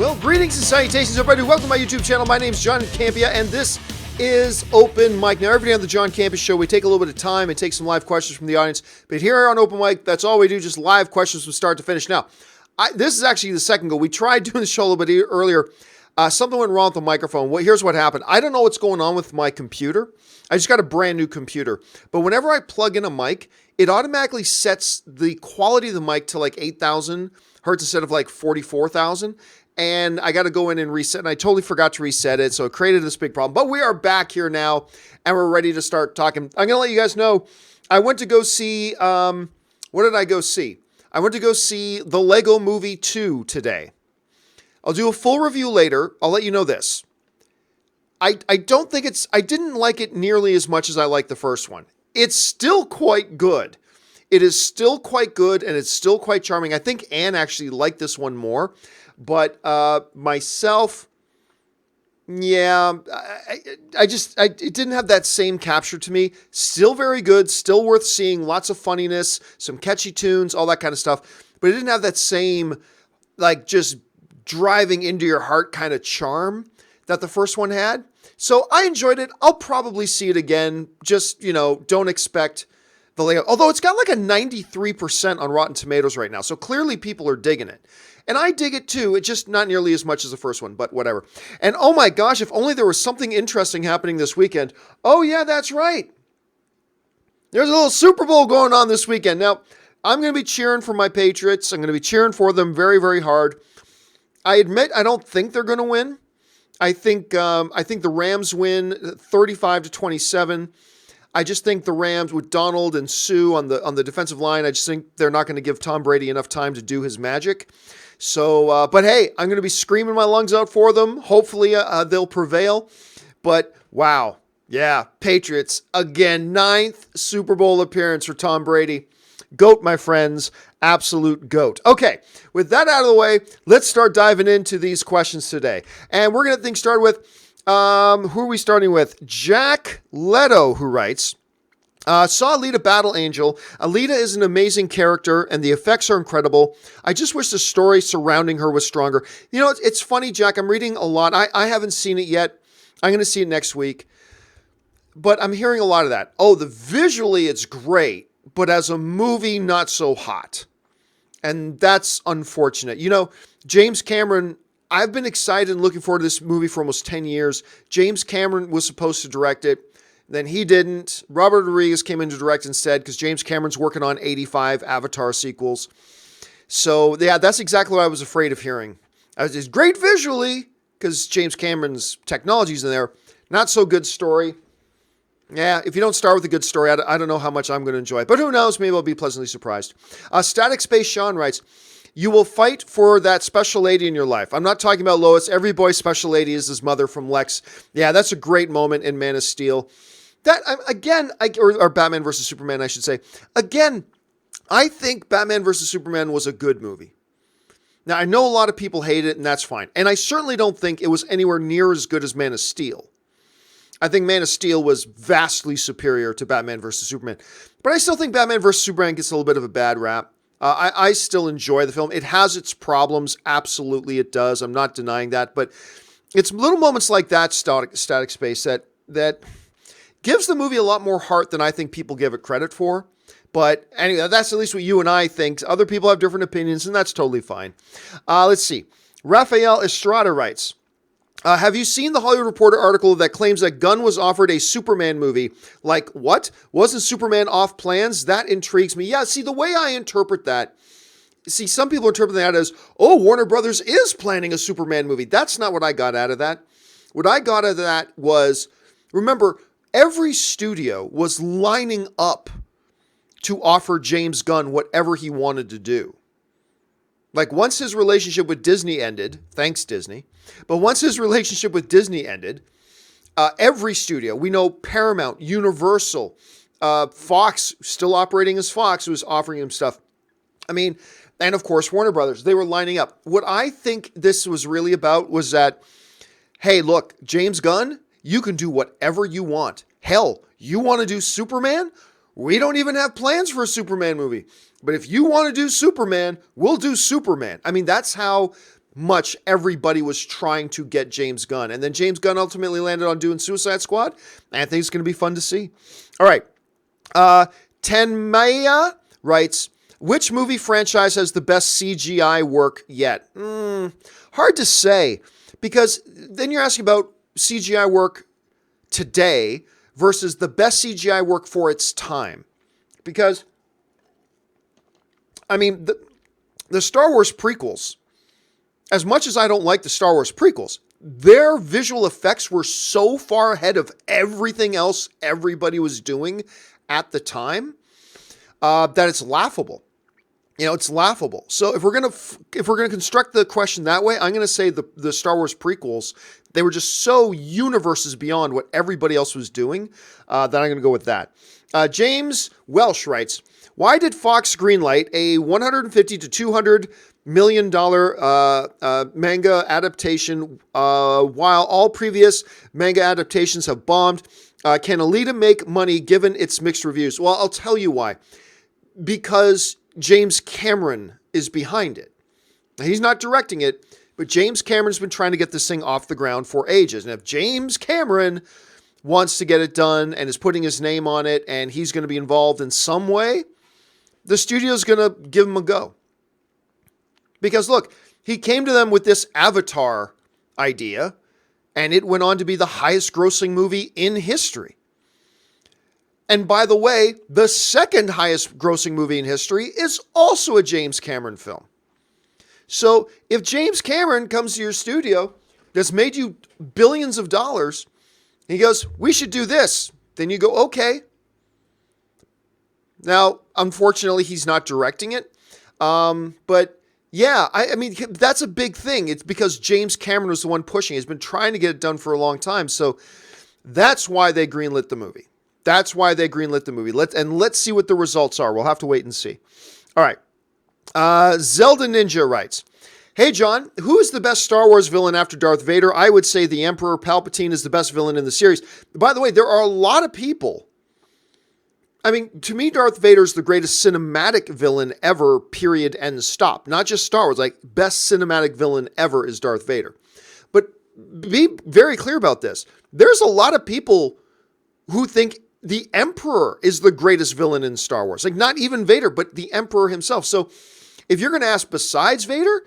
Well, greetings and salutations, everybody. Welcome to my YouTube channel. My name's John Campea, and this is Open Mic. Now, every day on the John Campea Show, we take a little bit of time and take some live questions from the audience. But here on Open Mic, that's all we do, just live questions from start to finish. Now, this is actually the second go. We tried doing the show a little bit earlier. Something went wrong with the microphone. Well, here's what happened. I don't know what's going on with my computer. I just got a brand new computer. But whenever I plug in a mic, it automatically sets the quality of the mic to like 8,000 hertz instead of like 44,000. And I got to go in and reset, and I totally forgot to reset it, so it created this big problem. But we are back here now, and we're ready to start talking. I'm going to let you guys know, I went to go see, what did I go see? I went to go see the Lego Movie 2 today. I'll do a full review later. I'll let you know this. I didn't like it nearly as much as I liked the first one. It's still quite good. It is still quite good, and it's still quite charming. I think Anne actually liked this one more. But myself, yeah, it didn't have that same capture to me. Still very good, still worth seeing, lots of funniness, some catchy tunes, all that kind of stuff. But it didn't have that same, like, just driving into your heart kind of charm that the first one had. So I enjoyed it. I'll probably see it again. Just, don't expect the layout. Although it's got like a 93% on Rotten Tomatoes right now. So clearly people are digging it. And I dig it too. It's just not nearly as much as the first one, but whatever. And oh my gosh, if only there was something interesting happening this weekend. Oh yeah, that's right. There's a little Super Bowl going on this weekend. Now, I'm going to be cheering for my Patriots. I'm going to be cheering for them very, very hard. I admit I don't think they're going to win. I think the Rams win 35-27. I just think the Rams with Donald and Sue on the defensive line, I just think they're not going to give Tom Brady enough time to do his magic. So, but hey, I'm going to be screaming my lungs out for them. Hopefully they'll prevail. But wow, yeah, Patriots again, 9th Super Bowl appearance for Tom Brady. GOAT, my friends, absolute GOAT. Okay, with that out of the way, let's start diving into these questions today. And we're going to get things started with, who are we starting with? Jack Leto, who writes, saw Alita Battle Angel. Alita is an amazing character, and the effects are incredible. I just wish the story surrounding her was stronger. It's funny, Jack. I'm reading a lot. I haven't seen it yet. I'm going to see it next week. But I'm hearing a lot of that. Oh, visually it's great, but as a movie, not so hot. And that's unfortunate. James Cameron, I've been excited and looking forward to this movie for almost 10 years. James Cameron was supposed to direct it. Then he didn't. Robert Rodriguez came in to direct instead because James Cameron's working on 85 Avatar sequels. So, yeah, that's exactly what I was afraid of hearing. It's great visually because James Cameron's technology's in there. Not so good story. Yeah, if you don't start with a good story, I don't know how much I'm going to enjoy it. But who knows? Maybe I'll be pleasantly surprised. Static Space Sean writes, you will fight for that special lady in your life. I'm not talking about Lois. Every boy's special lady is his mother from Lex. Yeah, that's a great moment in Man of Steel. That, again, or Batman versus Superman, I should say. Again, I think Batman versus Superman was a good movie. Now, I know a lot of people hate it, and that's fine. And I certainly don't think it was anywhere near as good as Man of Steel. I think Man of Steel was vastly superior to Batman versus Superman. But I still think Batman versus Superman gets a little bit of a bad rap. I still enjoy the film. It has its problems. Absolutely it does. I'm not denying that. But it's little moments like that, Static Space, that gives the movie a lot more heart than I think people give it credit for. But anyway, that's at least what you and I think. Other people have different opinions, and that's totally fine. Let's see. Rafael Estrada writes, have you seen the Hollywood Reporter article that claims that Gunn was offered a Superman movie? Like, what? Wasn't Superman off plans? That intrigues me. Yeah, see, the way I interpret that, some people interpret that as, oh, Warner Brothers is planning a Superman movie. That's not what I got out of that. What I got out of that was, remember, every studio was lining up to offer James Gunn whatever he wanted to do. Like, once his relationship with Disney ended, thanks Disney, but once his relationship with Disney ended, every studio, we know Paramount, Universal, Fox, still operating as Fox, was offering him stuff. I mean, and of course, Warner Brothers, they were lining up. What I think this was really about was that, hey, look, James Gunn, you can do whatever you want. Hell, you want to do Superman? We don't even have plans for a Superman movie. But if you want to do Superman, we'll do Superman. I mean, that's how much everybody was trying to get James Gunn. And then James Gunn ultimately landed on doing Suicide Squad. And I think it's going to be fun to see. All right. Tenmaya writes, which movie franchise has the best CGI work yet? Hard to say, because then you're asking about CGI work today versus the best CGI work for its time. Because, I mean, the Star Wars prequels, as much as I don't like the Star Wars prequels, their visual effects were so far ahead of everything else everybody was doing at the time that it's laughable. It's laughable. So if we're gonna construct the question that way, I'm gonna say the Star Wars prequels, they were just so universes beyond what everybody else was doing that I'm gonna go with that. James Welsh writes, why did Fox greenlight a $150 to $200 million manga adaptation while all previous manga adaptations have bombed? Can Alita make money given its mixed reviews? Well, I'll tell you why. Because James Cameron is behind it. Now, he's not directing it, but James Cameron's been trying to get this thing off the ground for ages. And if James Cameron wants to get it done and is putting his name on it and he's going to be involved in some way, the studio's going to give him a go. Because look, he came to them with this Avatar idea, and it went on to be the highest grossing movie in history. And by the way, the second highest grossing movie in history is also a James Cameron film. So if James Cameron comes to your studio that's made you billions of dollars, and he goes, we should do this, then you go, okay. Now, unfortunately, he's not directing it. But yeah, I mean, that's a big thing. It's because James Cameron was the one pushing. He's been trying to get it done for a long time. So that's why they greenlit the movie. Let's see what the results are. We'll have to wait and see. All right. Zelda Ninja writes, hey, John, who is the best Star Wars villain after Darth Vader? I would say the Emperor Palpatine is the best villain in the series. By the way, there are a lot of people. I mean, to me, Darth Vader is the greatest cinematic villain ever, period, and stop. Not just Star Wars, like best cinematic villain ever is Darth Vader. But be very clear about this. There's a lot of people who think the Emperor is the greatest villain in Star Wars. Like not even Vader, but the Emperor himself. So if you're going to ask besides Vader,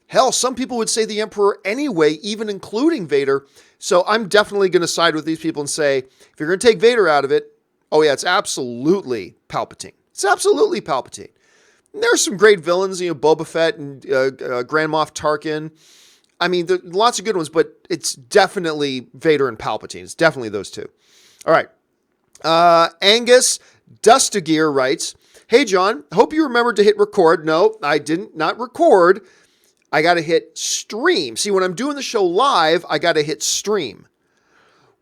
hell, some people would say the Emperor anyway, even including Vader. So I'm definitely going to side with these people and say, if you're going to take Vader out of it, oh yeah, it's absolutely Palpatine. It's absolutely Palpatine. And there are some great villains, Boba Fett and Grand Moff Tarkin. I mean, there are lots of good ones, but it's definitely Vader and Palpatine. It's definitely those two. All right. Angus Dustagear writes, hey, John, hope you remembered to hit record. No, I didn't not record. I got to hit stream. See, when I'm doing the show live, I got to hit stream.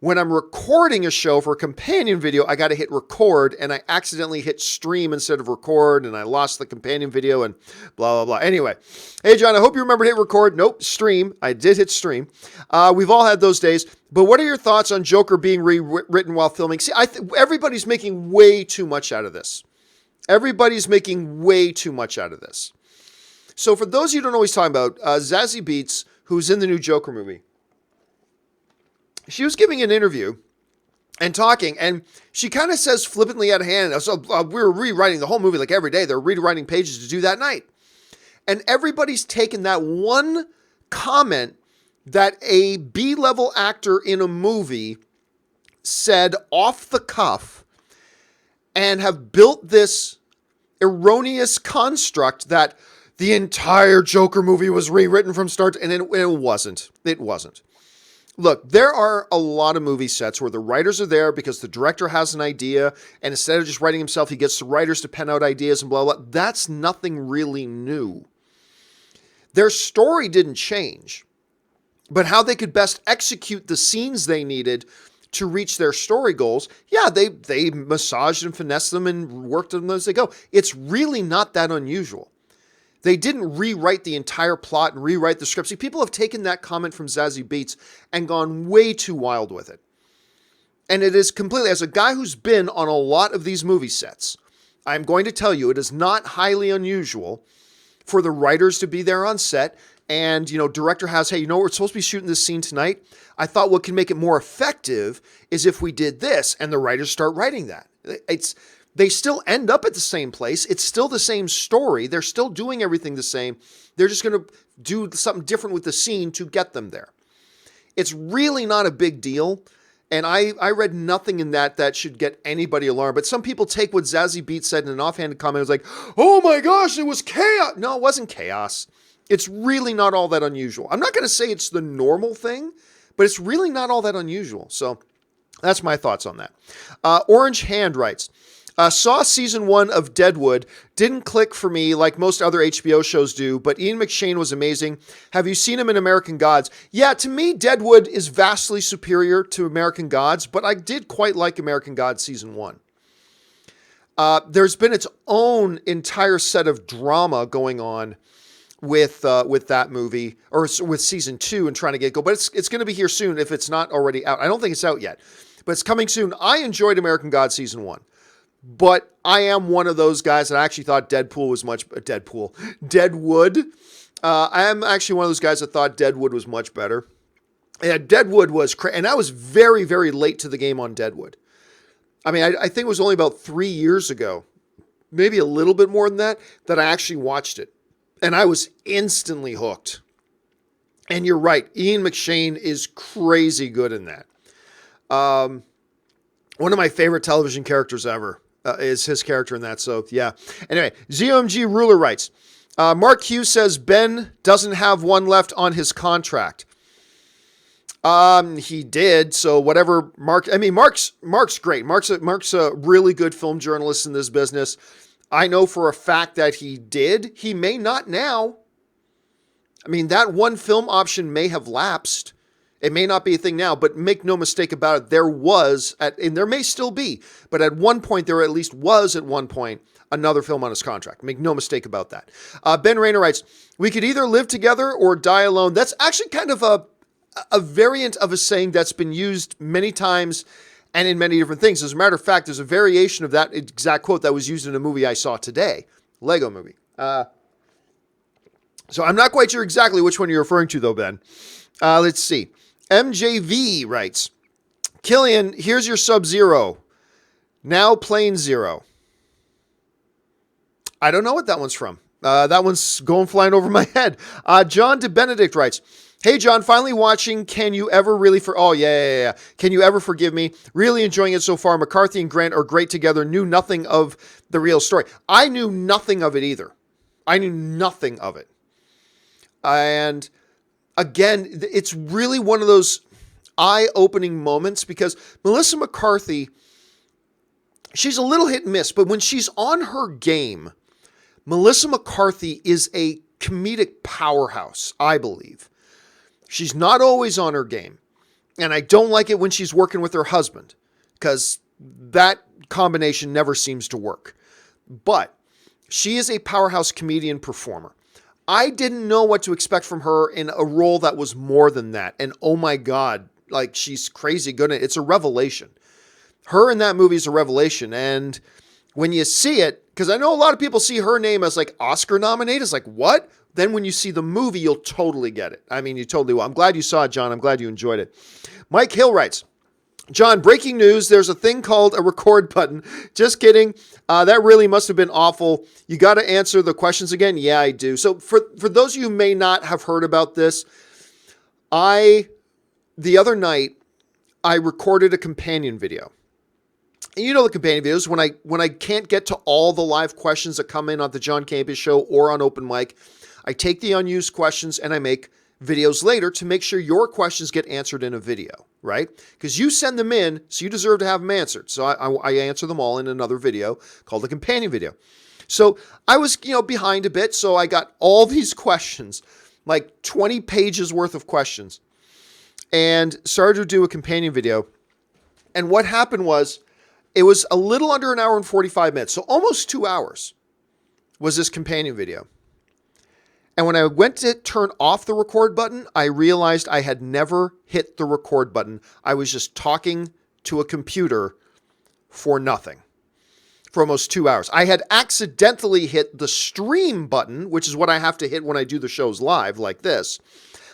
When I'm recording a show for a companion video, I got to hit record, and I accidentally hit stream instead of record, and I lost the companion video and blah, blah, blah. Anyway, hey, John, I hope you remember to hit record. Nope, stream. I did hit stream. We've all had those days. But what are your thoughts on Joker being rewritten while filming? See, everybody's making way too much out of this. Everybody's making way too much out of this. So for those of you who don't know what he's talking about, Zazie Beetz, who's in the new Joker movie, she was giving an interview and talking, and she kind of says flippantly out of hand, so we were rewriting the whole movie like every day. They're rewriting pages to do that night. And everybody's taken that one comment that a B-level actor in a movie said off the cuff and have built this erroneous construct that the entire Joker movie was rewritten from start to, and it wasn't. It wasn't. Look, there are a lot of movie sets where the writers are there because the director has an idea, and instead of just writing himself, he gets the writers to pen out ideas and blah, blah, blah. That's nothing really new. Their story didn't change, but how they could best execute the scenes they needed to reach their story goals, yeah, they massaged and finessed them and worked on them as they go. It's really not that unusual. They didn't rewrite the entire plot and rewrite the script. See, people have taken that comment from Zazie Beetz and gone way too wild with it. And it is completely, as a guy who's been on a lot of these movie sets, I'm going to tell you, it is not highly unusual for the writers to be there on set and, director has, hey, we're supposed to be shooting this scene tonight. I thought what can make it more effective is if we did this, and the writers start writing that. They still end up at the same place. It's still the same story. They're still doing everything the same. They're just going to do something different with the scene to get them there. It's really not a big deal. And I read nothing in that should get anybody alarmed. But some people take what Zazie Beetz said in an offhanded comment. It was like, oh my gosh, it was chaos. No, it wasn't chaos. It's really not all that unusual. I'm not going to say it's the normal thing, but it's really not all that unusual. So that's my thoughts on that. Orange Hand writes, saw season 1 of Deadwood. Didn't click for me like most other HBO shows do, but Ian McShane was amazing. Have you seen him in American Gods? Yeah, to me, Deadwood is vastly superior to American Gods, but I did quite like American Gods season 1. There's been its own entire set of drama going on with that movie, or with season 2 and trying to get go, but it's going to be here soon if it's not already out. I don't think it's out yet, but it's coming soon. I enjoyed American Gods season 1. But I am one of those guys that I actually thought Deadwood. I am actually one of those guys that thought Deadwood was much better. Yeah, Deadwood was and I was very, very late to the game on Deadwood. I mean, I think it was only about 3 years ago, maybe a little bit more than that I actually watched it. And I was instantly hooked. And you're right, Ian McShane is crazy good in that. One of my favorite television characters ever. Is his character in that. So, yeah. Anyway, ZOMG Ruler writes, Mark Hughes says Ben doesn't have one left on his contract. He did. So whatever Mark's great. Mark's a really good film journalist in this business. I know for a fact that he did. He may not now. I mean, that one film option may have lapsed. It may not be a thing now, but make no mistake about it, there was, and there may still be, but at one point, there at least was at one point, another film on his contract. Make no mistake about that. Ben Rayner writes, we could either live together or die alone. That's actually kind of a variant of a saying that's been used many times and in many different things. As a matter of fact, there's a variation of that exact quote that was used in a movie I saw today, Lego movie. So I'm not quite sure exactly which one you're referring to, though, Ben. Let's see. MJV writes, Killian, here's your Sub-Zero. Now Plane Zero. I don't know what that one's from. That one's going flying over my head. John DeBenedict writes, hey, John, finally watching Can You Ever Really Oh, yeah. Can You Ever Forgive Me? Really enjoying it so far. McCarthy and Grant are great together. Knew nothing of the real story. I knew nothing of it either. I knew nothing of it. And again, it's really one of those eye-opening moments because Melissa McCarthy, she's a little hit and miss, but when she's on her game, Melissa McCarthy is a comedic powerhouse, I believe. She's not always on her game. And I don't like it when she's working with her husband because that combination never seems to work. But she is a powerhouse comedian performer. I didn't know what to expect from her in a role that was more than that. And oh my God, like she's crazy good at it. It's a revelation. Her in that movie is a revelation. And when you see it, because I know a lot of people see her name as like Oscar nominated. It's like, what? Then when you see the movie, you'll totally get it. I mean, you totally will. I'm glad you saw it, John. I'm glad you enjoyed it. Mike Hill writes, John, breaking news. There's a thing called a record button. Just kidding. That really must have been awful. You got to answer the questions again. Yeah, I do. So for those of you who may not have heard about this, the other night, I recorded a companion video. And you know the companion videos, when I can't get to all the live questions that come in on the John Campea Show or on Open Mic, I take the unused questions and I make videos later to make sure your questions get answered in a video, right? Because you send them in, so you deserve to have them answered. So I answer them all in another video called a companion video. So I was, behind a bit, so I got all these questions, like 20 pages worth of questions, and started to do a companion video. And what happened was, it was a little under an hour and 45 minutes, so almost 2 hours was this companion video. And when I went to turn off the record button, I realized I had never hit the record button. I was just talking to a computer for nothing. for almost 2 hours. I had accidentally hit the stream button, which is what I have to hit when I do the shows live like this.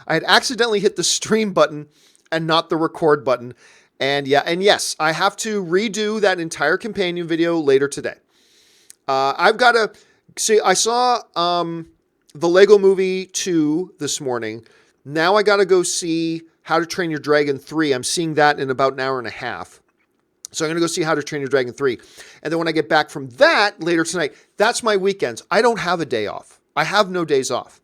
I had accidentally hit the stream button and not the record button. And yes, I have to redo that entire companion video later today. I've got to see, I saw the Lego Movie 2 this morning. Now I got to go see How to Train Your Dragon 3. I'm seeing that in about an hour and a half. So I'm going to go see How to Train Your Dragon 3. And then when I get back from that later tonight, that's my weekends. I don't have a day off. I have no days off.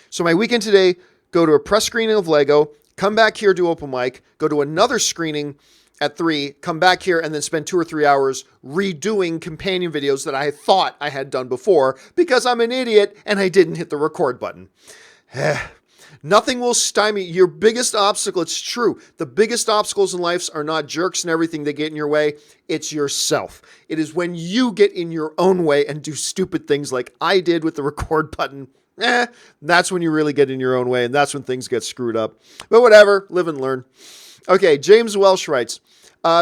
So my weekend today, go to a press screening of Lego, come back here, do open mic, go to another screening at 3, come back here, and then spend 2 or 3 hours redoing companion videos that I thought I had done before because I'm an idiot and I didn't hit the record button. Nothing will stymie your biggest obstacle. It's true. The biggest obstacles in life are not jerks and everything that get in your way. It's yourself. It is when you get in your own way and do stupid things like I did with the record button. That's when you really get in your own way, and that's when things get screwed up. But whatever, live and learn. Okay, James Welsh writes,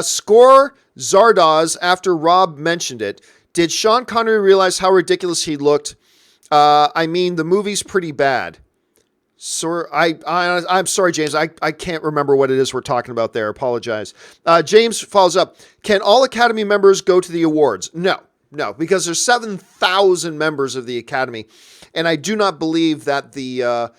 score Zardoz after Rob mentioned it. Did Sean Connery realize how ridiculous he looked? I mean, the movie's pretty bad. So I'm sorry, James. I can't remember what it is we're talking about there. Apologize. James follows up. Can all Academy members go to the awards? No, because there's 7,000 members of the Academy. And I do not believe that the,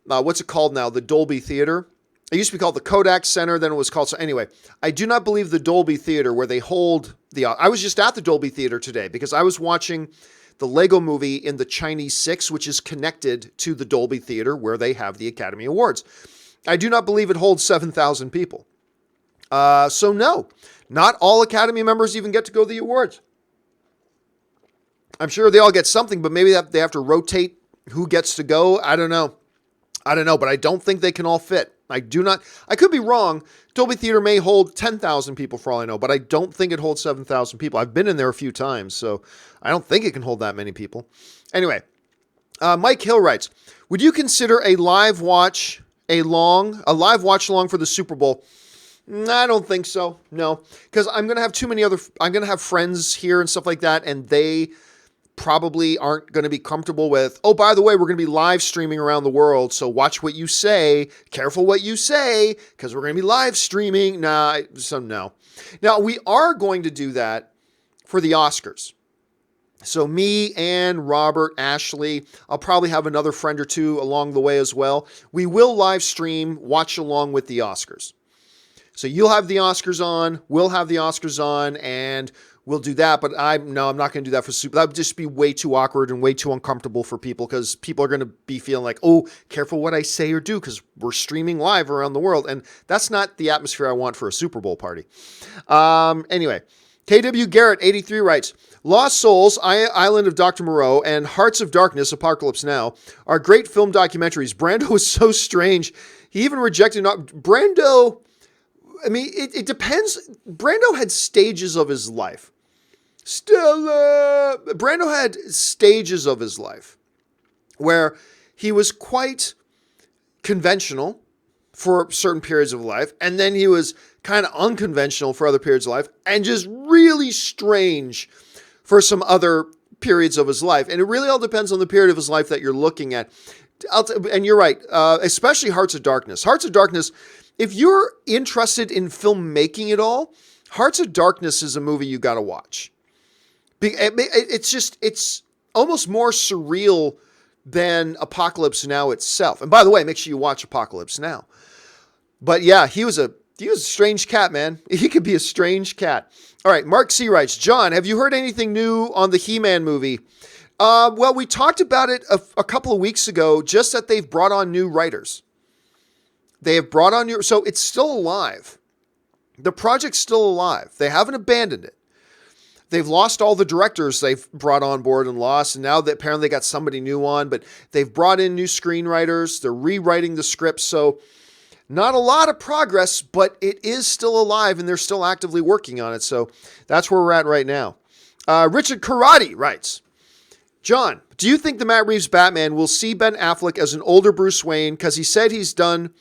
what's it called now? The Dolby Theater. It used to be called the Kodak Center. Then it was called, so anyway, I do not believe the Dolby Theater where they hold I was just at the Dolby Theater today because I was watching the Lego Movie in the Chinese 6, which is connected to the Dolby Theater where they have the Academy Awards. I do not believe it holds 7,000 people. So no, not all Academy members even get to go to the awards. I'm sure they all get something, but maybe they have to rotate who gets to go. I don't know, but I don't think they can all fit. I could be wrong. Dolby Theater may hold 10,000 people for all I know, but I don't think it holds 7,000 people. I've been in there a few times, so I don't think it can hold that many people. Anyway, Mike Hill writes, would you consider a live watch along for the Super Bowl? I don't think so. No, because I'm going to have I'm going to have friends here and stuff like that, and they probably aren't going to be comfortable with, oh, by the way, we're going to be live streaming around the world, so watch what you say, careful what you say, because we're going to be live streaming. So no. Now, we are going to do that for the Oscars. So me and Robert, Ashley, I'll probably have another friend or two along the way as well. We will live stream, watch along with the Oscars. So you'll have the Oscars on, we'll have the Oscars on, and we'll do that, but I'm not going to do that for Super. That would just be way too awkward and way too uncomfortable for people because people are going to be feeling like, oh, careful what I say or do because we're streaming live around the world. And that's not the atmosphere I want for a Super Bowl party. Anyway, KW Garrett, 83 writes, Lost Souls, Island of Dr. Moreau, and Hearts of Darkness, Apocalypse Now, are great film documentaries. Brando was so strange. He even rejected Brando. I mean, it depends. Brando had stages of his life. Brando had stages of his life where he was quite conventional for certain periods of life, and then he was kind of unconventional for other periods of life, and just really strange for some other periods of his life. And it really all depends on the period of his life that you're looking at. And you're right, especially Hearts of Darkness. Hearts of Darkness, if you're interested in filmmaking at all, Hearts of Darkness is a movie you got to watch. It's almost more surreal than Apocalypse Now itself. And by the way, make sure you watch Apocalypse Now. But yeah, he was a strange cat, man. He could be a strange cat. All right, Mark C. writes, John, have you heard anything new on the He-Man movie? Well, we talked about it a couple of weeks ago, just that they've brought on new writers. They have brought on new, so it's still alive. The project's still alive. They haven't abandoned it. They've lost all the directors they've brought on board and lost, and now they apparently got somebody new on, but they've brought in new screenwriters. They're rewriting the script, so not a lot of progress, but it is still alive, and they're still actively working on it, so that's where we're at right now. Richard Karate writes, John, do you think the Matt Reeves Batman will see Ben Affleck as an older Bruce Wayne? Because he said he's done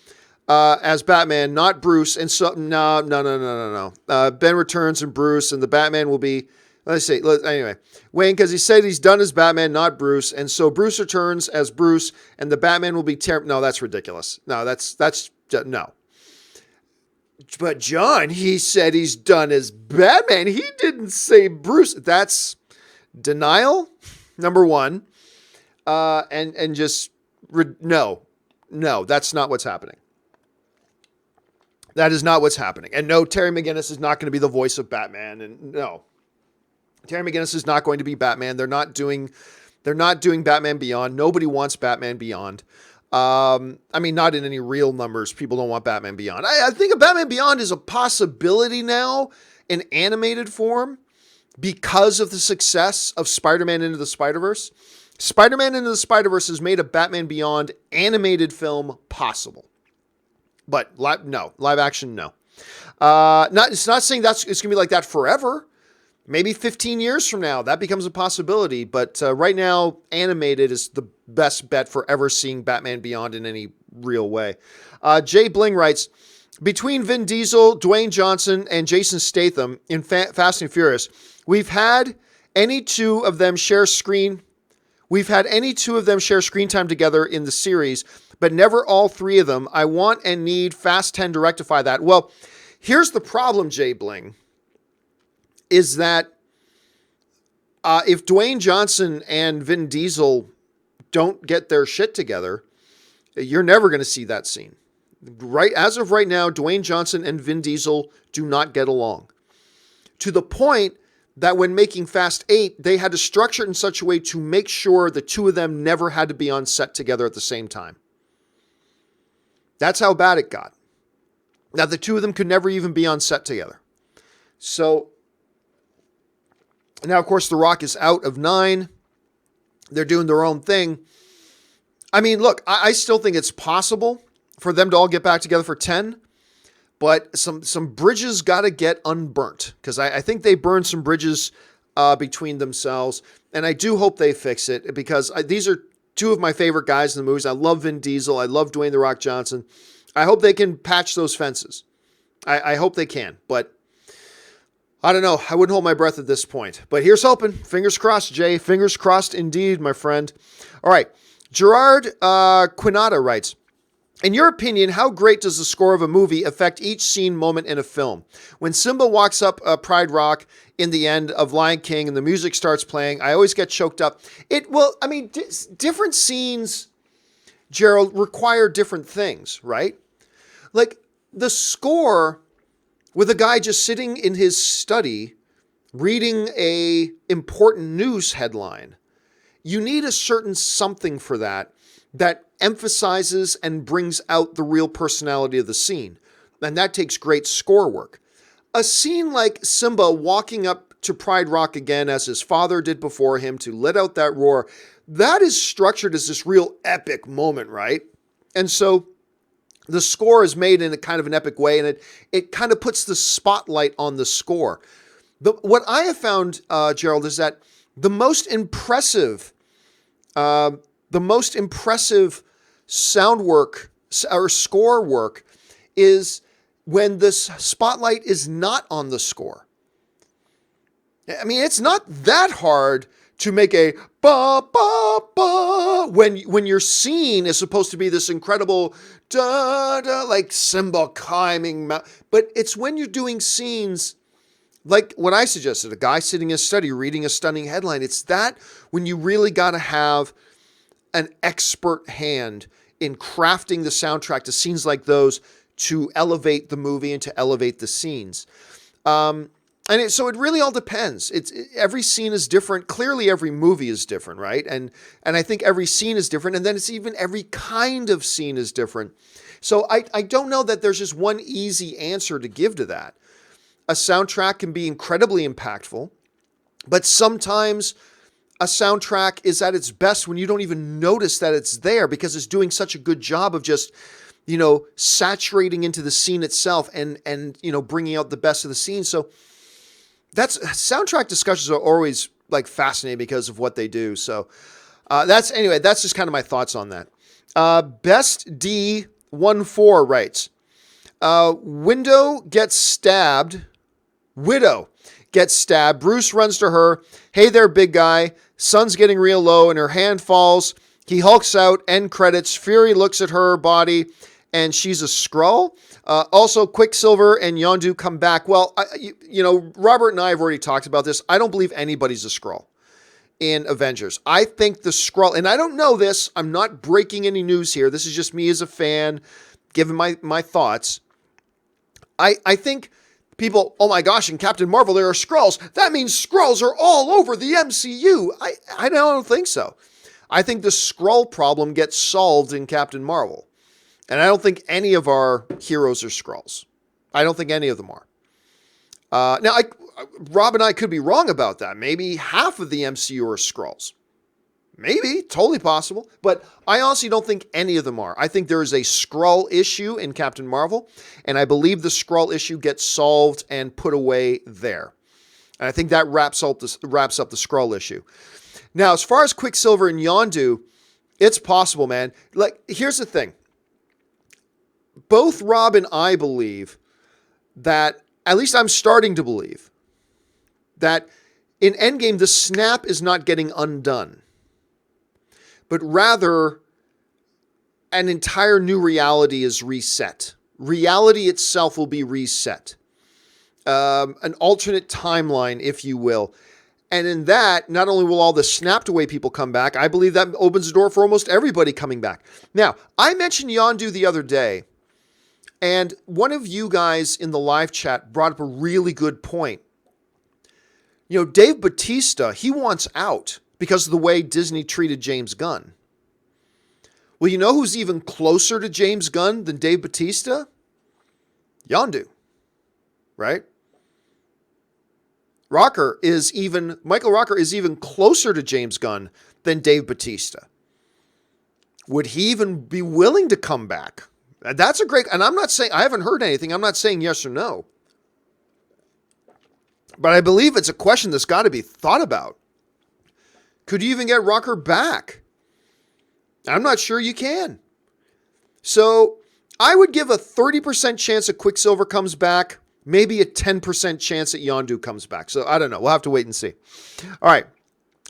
as Batman, not Bruce. And so, no. Ben returns and Bruce, and the Batman will be Let's see. Anyway, Wayne, because he said he's done as Batman, not Bruce, and so Bruce returns as Bruce, and the Batman will be terrible. No, that's ridiculous. No, that's no. But John, he said he's done as Batman. He didn't say Bruce. That's denial, number one, and just no, that's not what's happening. That is not what's happening. And no, Terry McGinnis is not going to be the voice of Batman. And no, Terry McGinnis is not going to be Batman. They're not doing Batman Beyond. Nobody wants Batman Beyond. I mean, not in any real numbers. People don't want Batman Beyond. I think a Batman Beyond is a possibility now in animated form because of the success of Spider-Man Into the Spider-Verse. Spider-Man Into the Spider-Verse has made a Batman Beyond animated film possible. But live action, no. It's not saying it's going to be like that forever. Maybe 15 years from now, that becomes a possibility. But right now, animated is the best bet for ever seeing Batman Beyond in any real way. Jay Bling writes, between Vin Diesel, Dwayne Johnson, and Jason Statham in Fast and Furious, we've had any two of them share screen time together in the series, but never all three of them. I want and need Fast 10 to rectify that. Well, here's the problem, Jay Bling, is that if Dwayne Johnson and Vin Diesel don't get their shit together, you're never going to see that scene. Right, as of right now, Dwayne Johnson and Vin Diesel do not get along. To the point that when making Fast 8, they had to structure it in such a way to make sure the two of them never had to be on set together at the same time. That's how bad it got. Now, the two of them could never even be on set together. So, now, of course, The Rock is out of 9. They're doing their own thing. I mean, look, I still think it's possible for them to all get back together for 10. But some bridges got to get unburnt. Because I think they burned some bridges between themselves. And I do hope they fix it. Because these are two of my favorite guys in the movies. I love Vin Diesel. I love Dwayne "The Rock" Johnson. I hope they can patch those fences. I hope they can. But I don't know. I wouldn't hold my breath at this point. But here's hoping. Fingers crossed, Jay. Fingers crossed indeed, my friend. All right. Gerard Quinata writes, in your opinion, how great does the score of a movie affect each scene moment in a film? When Simba walks up Pride Rock in the end of Lion King and the music starts playing, I always get choked up. Different scenes, Gerald, require different things, right? Like the score with a guy just sitting in his study reading a important news headline. You need a certain something for that emphasizes and brings out the real personality of the scene. And that takes great score work. A scene like Simba walking up to Pride Rock again as his father did before him to let out that roar, that is structured as this real epic moment, right? And so the score is made in a kind of an epic way, and it kind of puts the spotlight on the score. What I have found, Gerald, is that the most impressive sound work or score work is when this spotlight is not on the score. I mean, it's not that hard to make a ba ba ba when your scene is supposed to be this incredible da da like Simba climbing, but it's when you're doing scenes like what I suggested, a guy sitting in a study reading a stunning headline. It's that when you really got to have an expert hand in crafting the soundtrack to scenes like those to elevate the movie and to elevate the scenes. So it really all depends. Every scene is different. Clearly, every movie is different, right? And I think every scene is different. And then it's even every kind of scene is different. So I don't know that there's just one easy answer to give to that. A soundtrack can be incredibly impactful, but sometimes a soundtrack is at its best when you don't even notice that it's there because it's doing such a good job of just, saturating into the scene itself and bringing out the best of the scene. So soundtrack discussions are always like fascinating because of what they do. So that's just kind of my thoughts on that. Best D14 writes, Window gets stabbed Widow gets stabbed. Bruce runs to her. Hey there, big guy. Sun's getting real low and her hand falls. He hulks out. End credits. Fury looks at her body and she's a Skrull. Also, Quicksilver and Yondu come back. Well, Robert and I have already talked about this. I don't believe anybody's a Skrull in Avengers. I think the Skrull, and I don't know this, I'm not breaking any news here. This is just me as a fan giving my thoughts. I think people, oh my gosh, in Captain Marvel there are Skrulls. That means Skrulls are all over the MCU. I don't think so. I think the Skrull problem gets solved in Captain Marvel. And I don't think any of our heroes are Skrulls. I don't think any of them are. Now, Rob and I could be wrong about that. Maybe half of the MCU are Skrulls. Maybe, totally possible. But I honestly don't think any of them are. I think there is a Skrull issue in Captain Marvel, and I believe the Skrull issue gets solved and put away there. And I think that wraps up the Skrull issue. Now, as far as Quicksilver and Yondu, it's possible, man. Like, here's the thing. Both Rob and I believe that, at least I'm starting to believe, that in Endgame, the snap is not getting undone, but rather an entire new reality is reset. Reality itself will be reset. An alternate timeline, if you will. And in that, not only will all the snapped away people come back, I believe that opens the door for almost everybody coming back. Now, I mentioned Yondu the other day, and one of you guys in the live chat brought up a really good point. You know, Dave Bautista, he wants out because of the way Disney treated James Gunn. Well, you know who's even closer to James Gunn than Dave Bautista? Yondu, right? Michael Rooker is even closer to James Gunn than Dave Bautista. Would he even be willing to come back? That's a great, and I'm not saying, I haven't heard anything. I'm not saying yes or no. But I believe it's a question that's got to be thought about. Could you even get Rooker back? I'm not sure you can. So I would give a 30% chance that Quicksilver comes back, maybe a 10% chance that Yondu comes back. So I don't know. We'll have to wait and see. All right.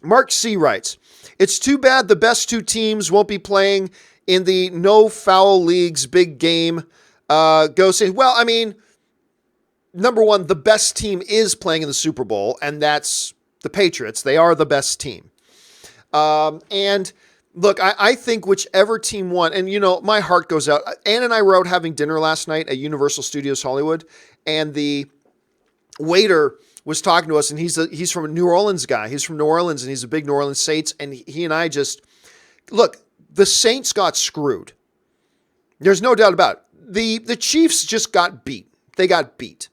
Mark C. writes, it's too bad the best two teams won't be playing in the no foul leagues big game. Go say, well, I mean, number one, the best team is playing in the Super Bowl, and that's the Patriots. They are the best team. And look, I think whichever team won, and you know, my heart goes out. Ann and I were out having dinner last night at Universal Studios Hollywood, and the waiter was talking to us, and he's from a New Orleans guy. He's from New Orleans, and he's a big New Orleans Saints, and he and I just, look, the Saints got screwed. There's no doubt about it. The Chiefs just got beat. They got beat.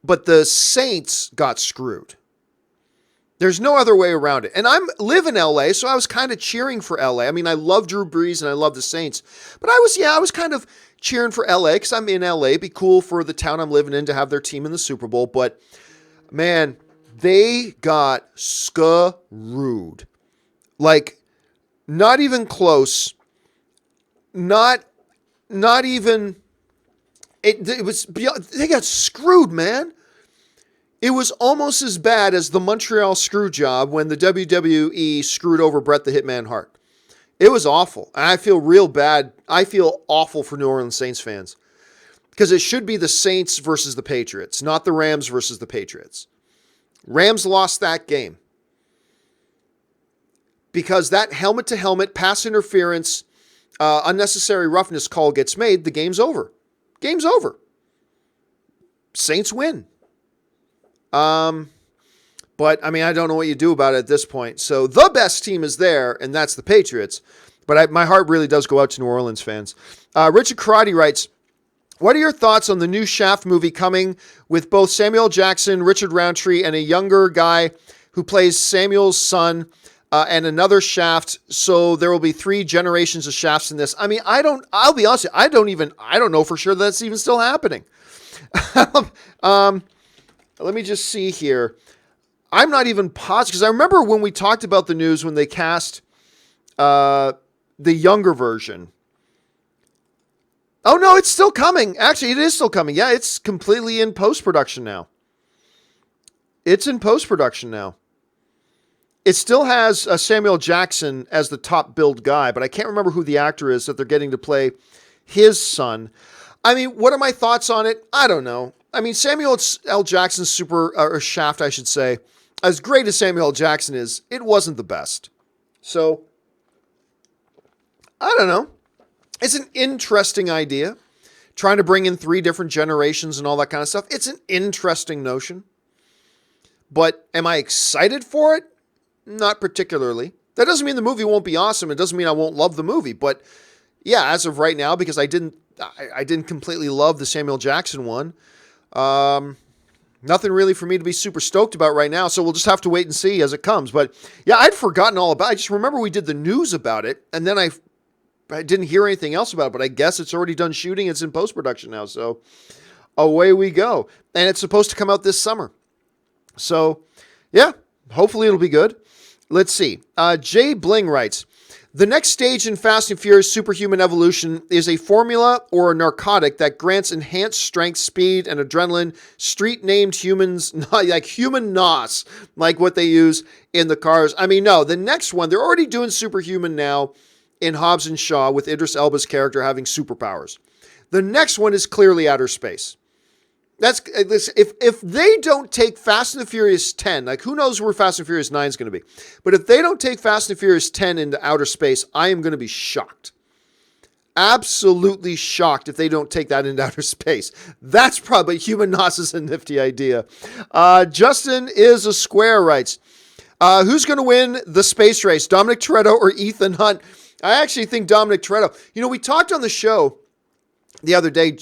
But the Saints got screwed. There's no other way around it. And I live in LA, so I was kind of cheering for LA. I mean, I love Drew Brees and I love the Saints. But I was kind of cheering for LA because I'm in LA. It'd be cool for the town I'm living in to have their team in the Super Bowl. But, man, they got screwed. Like, not even close. Not even... It was... They got screwed, man. It was almost as bad as the Montreal screw job when the WWE screwed over Bret the Hitman Hart. It was awful. And I feel real bad. I feel awful for New Orleans Saints fans. Because it should be the Saints versus the Patriots, not the Rams versus the Patriots. Rams lost that game. Because that helmet-to-helmet pass interference, unnecessary roughness call gets made, the game's over. Game's over. Saints win. But I mean, I don't know what you do about it at this point. So the best team is there, and that's the Patriots. But my heart really does go out to New Orleans fans. Richard Karate writes, what are your thoughts on the new Shaft movie coming with both Samuel Jackson, Richard Roundtree, and a younger guy who plays Samuel's son, and another Shaft? So there will be 3 generations of Shafts in this. I mean, I'll be honest with you, I don't know for sure that's even still happening. Let me just see here. I'm not even positive, because I remember when we talked about the news when they cast the younger version. Oh, no, it's still coming. Actually, it is still coming. Yeah, it's completely in post-production now. It's in post-production now. It still has Samuel Jackson as the top billed guy, but I can't remember who the actor is that they're getting to play his son. I mean, what are my thoughts on it? I don't know. I mean, Samuel L. Jackson's or Shaft, I should say, as great as Samuel L. Jackson is, it wasn't the best. So, I don't know. It's an interesting idea. Trying to bring in 3 different generations and all that kind of stuff. It's an interesting notion. But am I excited for it? Not particularly. That doesn't mean the movie won't be awesome. It doesn't mean I won't love the movie. But yeah, as of right now, because I didn't completely love the Samuel Jackson one, nothing really for me to be super stoked about right now. So we'll just have to wait and see as it comes. But yeah, I'd forgotten all about it. I just remember we did the news about it, and then I didn't hear anything else about it. But I guess it's already done shooting. It's in post-production now. So away we go. And it's supposed to come out this summer. So yeah, hopefully it'll be good. Let's see. Jay Bling writes, the next stage in Fast and Furious Superhuman Evolution is a formula or a narcotic that grants enhanced strength, speed, and adrenaline, street-named humans, like human nos, like what they use in the cars. I mean, no, the next one, they're already doing Superhuman now in Hobbs and Shaw with Idris Elba's character having superpowers. The next one is clearly outer space. That's if they don't take Fast and the Furious 10, like who knows where Fast and Furious 9 is going to be. But if they don't take Fast and Furious 10 into outer space, I am going to be shocked. Absolutely shocked if they don't take that into outer space. That's probably human nos is a nifty idea. Justin is a square writes, who's going to win the space race, Dominic Toretto or Ethan Hunt? I actually think Dominic Toretto. You know, we talked on the show the other day,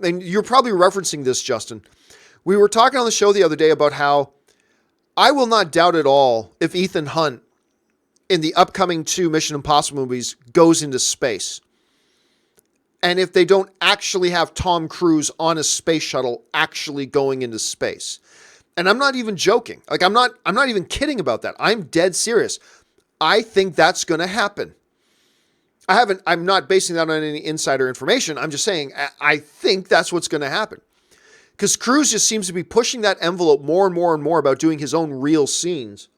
and you're probably referencing this, Justin. We were talking on the show the other day about how I will not doubt at all if Ethan Hunt in the upcoming 2 Mission Impossible movies goes into space. And if they don't actually have Tom Cruise on a space shuttle actually going into space. And I'm not even joking. Like I'm not even kidding about that. I'm dead serious. I think that's going to happen. I'm not basing that on any insider information. I'm just saying, I think that's what's going to happen. Because Cruise just seems to be pushing that envelope more and more and more about doing his own real scenes.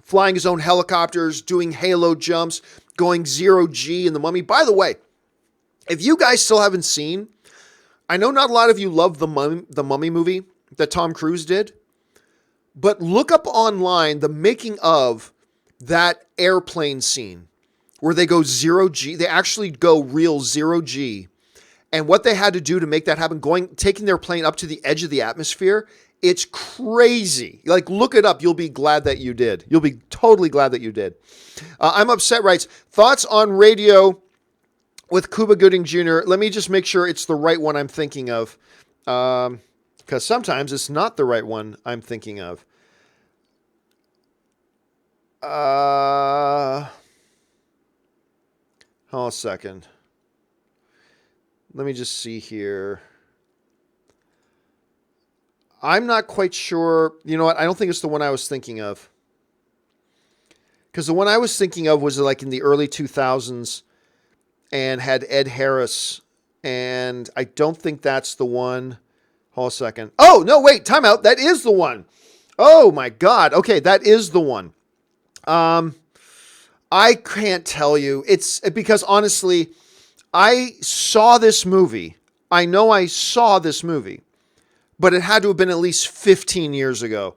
Flying his own helicopters, doing halo jumps, going 0G in The Mummy. By the way, if you guys still haven't seen, I know not a lot of you love the Mummy movie that Tom Cruise did, but look up online the making of that airplane scene where they go 0G. They actually go real 0G. And what they had to do to make that happen, taking their plane up to the edge of the atmosphere, it's crazy. Like, look it up. You'll be glad that you did. You'll be totally glad that you did. I'm Upset writes, thoughts on Radio with Cuba Gooding Jr. Let me just make sure it's the right one I'm thinking of. Because sometimes it's not the right one I'm thinking of. Hold on a second. Let me just see here. I'm not quite sure. You know what? I don't think it's the one I was thinking of. Because the one I was thinking of was like in the early 2000s and had Ed Harris. And I don't think that's the one. Hold on a second. Oh, no, wait. Time out. That is the one. Oh, my God. Okay, that is the one. I can't tell you. It's because honestly, I saw this movie. I know I saw this movie, but it had to have been at least 15 years ago.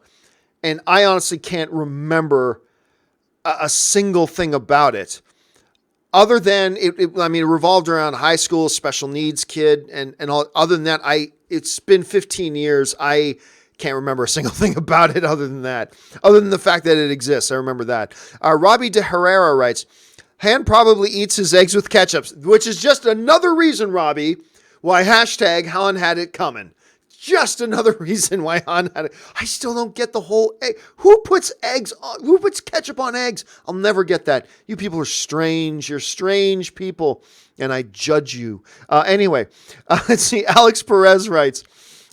And I honestly can't remember a single thing about it other than it revolved around high school special needs kid. And all, other than that, it's been 15 years. I can't remember a single thing about it other than that. Other than the fact that it exists. I remember that. Robbie De Herrera writes, Han probably eats his eggs with ketchup, which is just another reason, Robbie, why hashtag Han had it coming. Just another reason why Han had it. I still don't get the whole egg. Who puts ketchup on eggs? I'll never get that. You people are strange. You're strange people, and I judge you. Anyway, let's see. Alex Perez writes,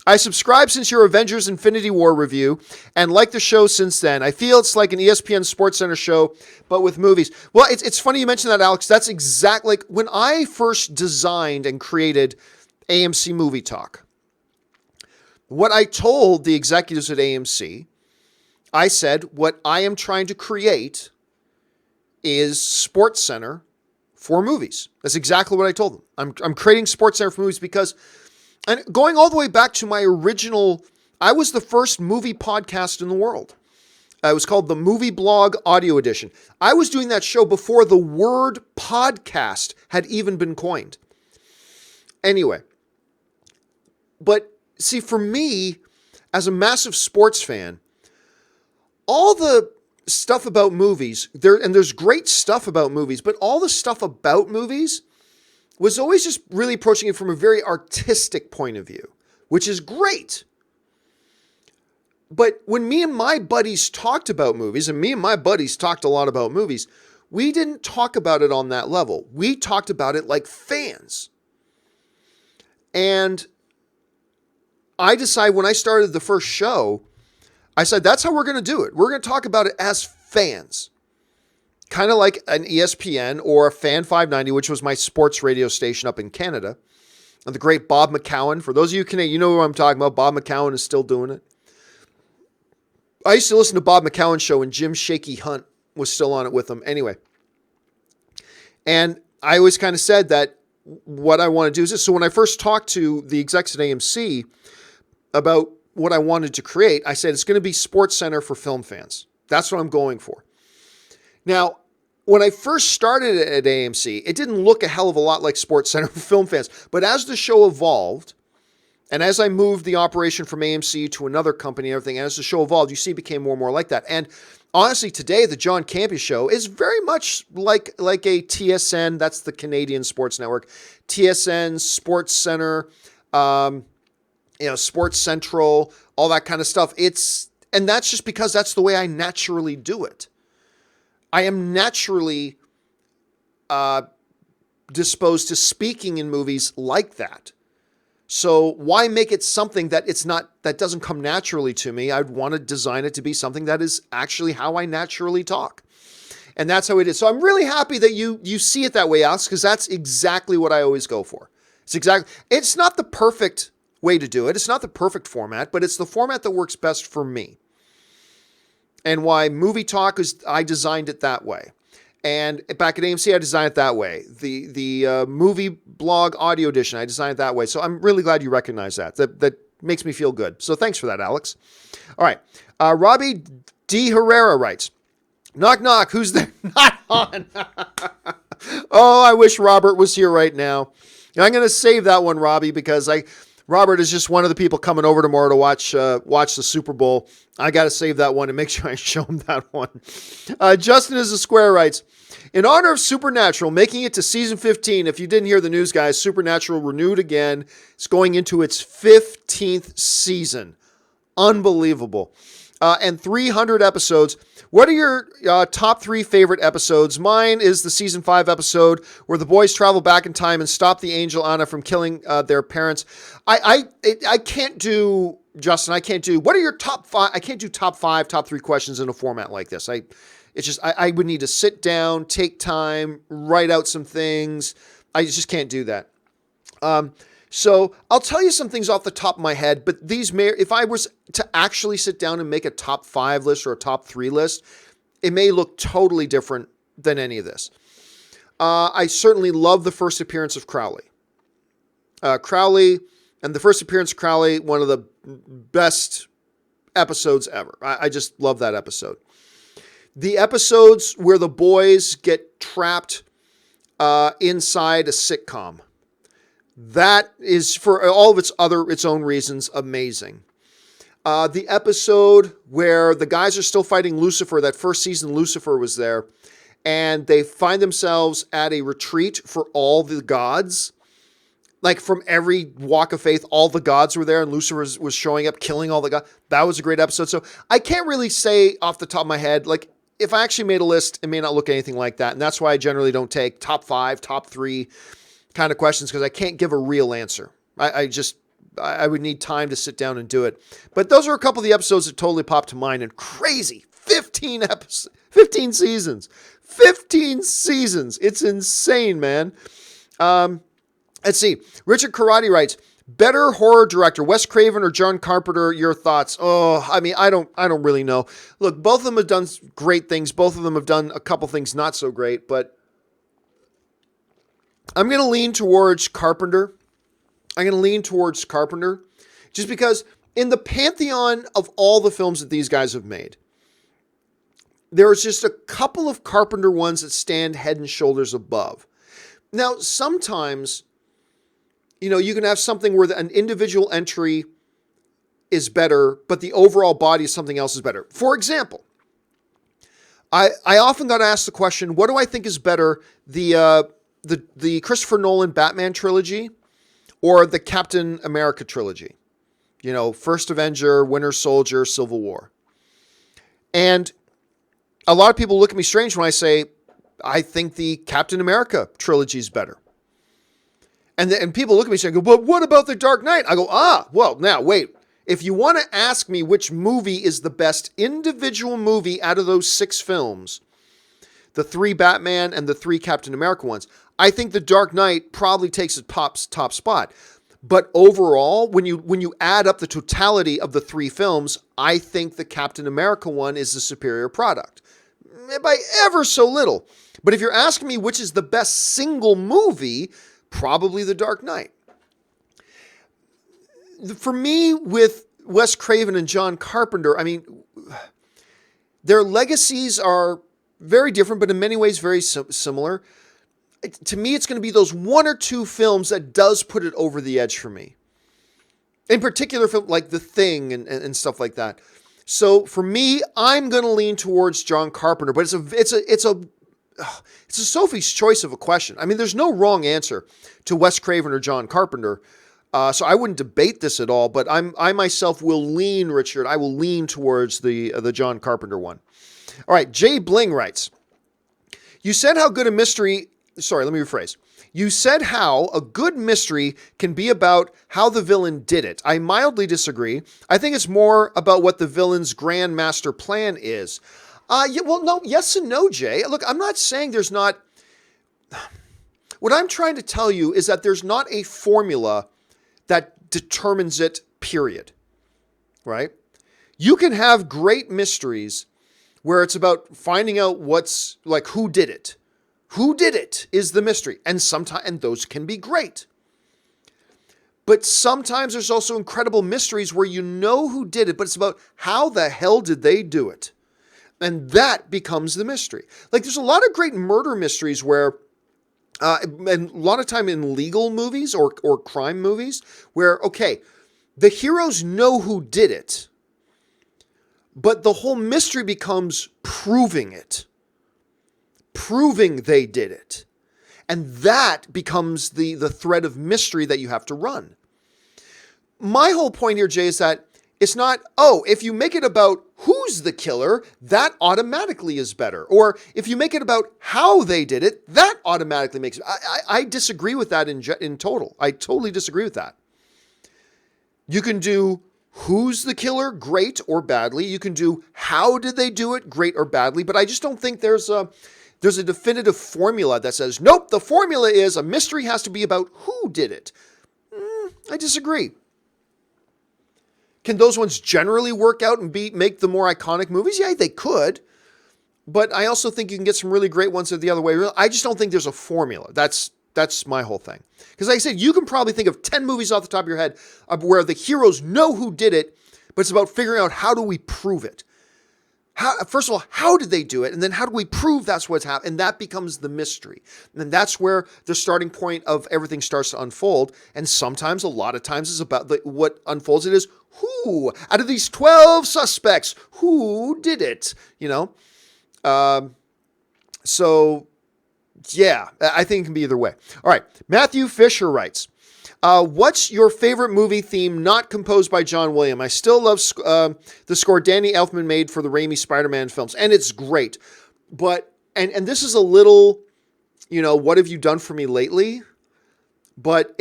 I subscribed since your Avengers Infinity War review and liked the show since then. I feel it's like an ESPN SportsCenter show, but with movies. Well, it's funny you mentioned that, Alex. That's exactly like when I first designed and created AMC Movie Talk. What I told the executives at AMC, I said, what I am trying to create is SportsCenter for movies. That's exactly what I told them. I'm creating SportsCenter for movies because, and going all the way back to my original, I was the first movie podcast in the world. It was called the Movie Blog Audio Edition. I was doing that show before the word podcast had even been coined. Anyway, but see, for me, as a massive sports fan, all the stuff about movies, there's great stuff about movies, but all the stuff about movies was always just really approaching it from a very artistic point of view, which is great. But when me and my buddies talked about movies, and me and my buddies talked a lot about movies, we didn't talk about it on that level. We talked about it like fans. And I decided when I started the first show, I said, that's how we're going to do it. We're going to talk about it as fans. Kind of like an ESPN or a Fan 590, which was my sports radio station up in Canada. And the great Bob McCowan. For those of you Canadian, you know who I'm talking about. Bob McCowan is still doing it. I used to listen to Bob McCowan's show when Jim Shaky Hunt was still on it with him. Anyway. And I always kind of said that what I want to do is this. So when I first talked to the execs at AMC about what I wanted to create, I said, it's going to be SportsCenter for film fans. That's what I'm going for. Now, when I first started at AMC, it didn't look a hell of a lot like SportsCenter for film fans. But as the show evolved, and as I moved the operation from AMC to another company and everything, and as the show evolved, you see it became more and more like that. And honestly, today, the John Campea Show is very much like a TSN, that's the Canadian Sports Network, TSN, SportsCenter, Sports Central, all that kind of stuff. And that's just because that's the way I naturally do it. I am naturally disposed to speaking in movies like that. So why make it something that that doesn't come naturally to me? I'd want to design it to be something that is actually how I naturally talk. And that's how it is. So I'm really happy that you see it that way, Alex, because that's exactly what I always go for. It's not the perfect way to do it. It's not the perfect format, but it's the format that works best for me. And why Movie Talk is, I designed it that way. And back at AMC, I designed it that way. The Movie Blog Audio Edition, I designed it that way. So I'm really glad you recognize that. That makes me feel good. So thanks for that, Alex. All right. Robbie D. Herrera writes, knock, knock, who's there? Not on. Oh, I wish Robert was here right now. I'm going to save that one, Robbie, because Robert is just one of the people coming over tomorrow to watch the Super Bowl. I got to save that one and make sure I show him that one. Justin is a square writes, in honor of Supernatural making it to season 15, if you didn't hear the news, guys, Supernatural renewed again. It's going into its 15th season. Unbelievable. And 300 episodes. What are your top 3 favorite episodes? Mine is the season 5 episode where the boys travel back in time and stop the angel Anna from killing their parents. I can't do, Justin, what are your top 5? I can't do top 5, top 3 questions in a format like this. I would need to sit down, take time, write out some things. I just can't do that. So I'll tell you some things off the top of my head, but if I was to actually sit down and make a top 5 list or a top 3 list, it may look totally different than any of this. I certainly love the first appearance of Crowley. And the first appearance of Crowley, one of the best episodes ever. I just love that episode. The episodes where the boys get trapped inside a sitcom. That is, for all of its own reasons, amazing. The episode where the guys are still fighting Lucifer, that first season Lucifer was there, and they find themselves at a retreat for all the gods. Like from every walk of faith, all the gods were there, and Lucifer was showing up, killing all the gods. That was a great episode. So I can't really say off the top of my head, like if I actually made a list, it may not look anything like that. And that's why I generally don't take top 5, top 3 kind of questions, because I can't give a real answer. I I would need time to sit down and do it. But those are a couple of the episodes that totally popped to mind. And crazy, 15 episodes, 15 seasons, 15 seasons. It's insane, man. Let's see. Richard Karate writes, better horror director, Wes Craven or John Carpenter? Your thoughts? Oh, I mean, I don't really know. Look, both of them have done great things. Both of them have done a couple things not so great, but I'm going to lean towards Carpenter. Just because in the pantheon of all the films that these guys have made, there's just a couple of Carpenter ones that stand head and shoulders above. Now, sometimes, you can have something where an individual entry is better, but the overall body of something else is better. For example, I often got asked the question, what do I think is better, the Christopher Nolan Batman trilogy or the Captain America trilogy? First Avenger, Winter Soldier, Civil War. And a lot of people look at me strange when I say, I think the Captain America trilogy is better. And people look at me and go, but what about The Dark Knight? I go, well, now, wait. If you want to ask me which movie is the best individual movie out of those 6 films, the 3 Batman and the 3 Captain America ones, I think The Dark Knight probably takes a top spot. But overall, when you add up the totality of the 3 films, I think the Captain America one is the superior product. By ever so little. But if you're asking me which is the best single movie, probably The Dark Knight. For me, with Wes Craven and John Carpenter, I mean, their legacies are very different, but in many ways very similar. To me, it's going to be those 1 or 2 films that does put it over the edge for me. In particular, film like The Thing and stuff like that. So for me, I'm going to lean towards John Carpenter, but it's a Sophie's choice of a question. I mean, there's no wrong answer to Wes Craven or John Carpenter. So I wouldn't debate this at all, but I myself will lean, Richard. I will lean towards the John Carpenter one. All right. Jay Bling writes, you said how good a mystery. Sorry, let me rephrase. You said how a good mystery can be about how the villain did it. I mildly disagree. I think it's more about what the villain's grand master plan is. Yes and no, Jay. Look, I'm not saying there's not. What I'm trying to tell you is that there's not a formula that determines it, period. Right? You can have great mysteries where it's about finding out who did it. Who did it is the mystery. And those can be great. But sometimes there's also incredible mysteries where you know who did it, but it's about how the hell did they do it? And that becomes the mystery. Like there's a lot of great murder mysteries where, and a lot of time in legal movies or crime movies where, okay, the heroes know who did it, but the whole mystery becomes proving it. Proving they did it. And that becomes the thread of mystery that you have to run. My whole point here, Jay, is that it's not, if you make it about who's the killer, that automatically is better. Or if you make it about how they did it, that automatically makes it. I disagree with that in total. I totally disagree with that. You can do who's the killer, great or badly. You can do how did they do it, great or badly. But I just don't think there's a definitive formula that says, nope, the formula is a mystery has to be about who did it. I disagree. Can those ones generally work out and make the more iconic movies? Yeah, they could. But I also think you can get some really great ones the other way. I just don't think there's a formula. That's my whole thing. Because like I said, you can probably think of 10 movies off the top of your head where the heroes know who did it, but it's about figuring out how do we prove it. First of all, how did they do it? And then how do we prove that's what's happened? And that becomes the mystery. And that's where the starting point of everything starts to unfold. And sometimes, a lot of times, is about what unfolds it is who, out of these 12 suspects, who did it? So, yeah, I think it can be either way. All right. Matthew Fisher writes, what's your favorite movie theme not composed by John Williams? I still love the score Danny Elfman made for the Raimi Spider-Man films, and it's great. But, and this is a little, what have you done for me lately? But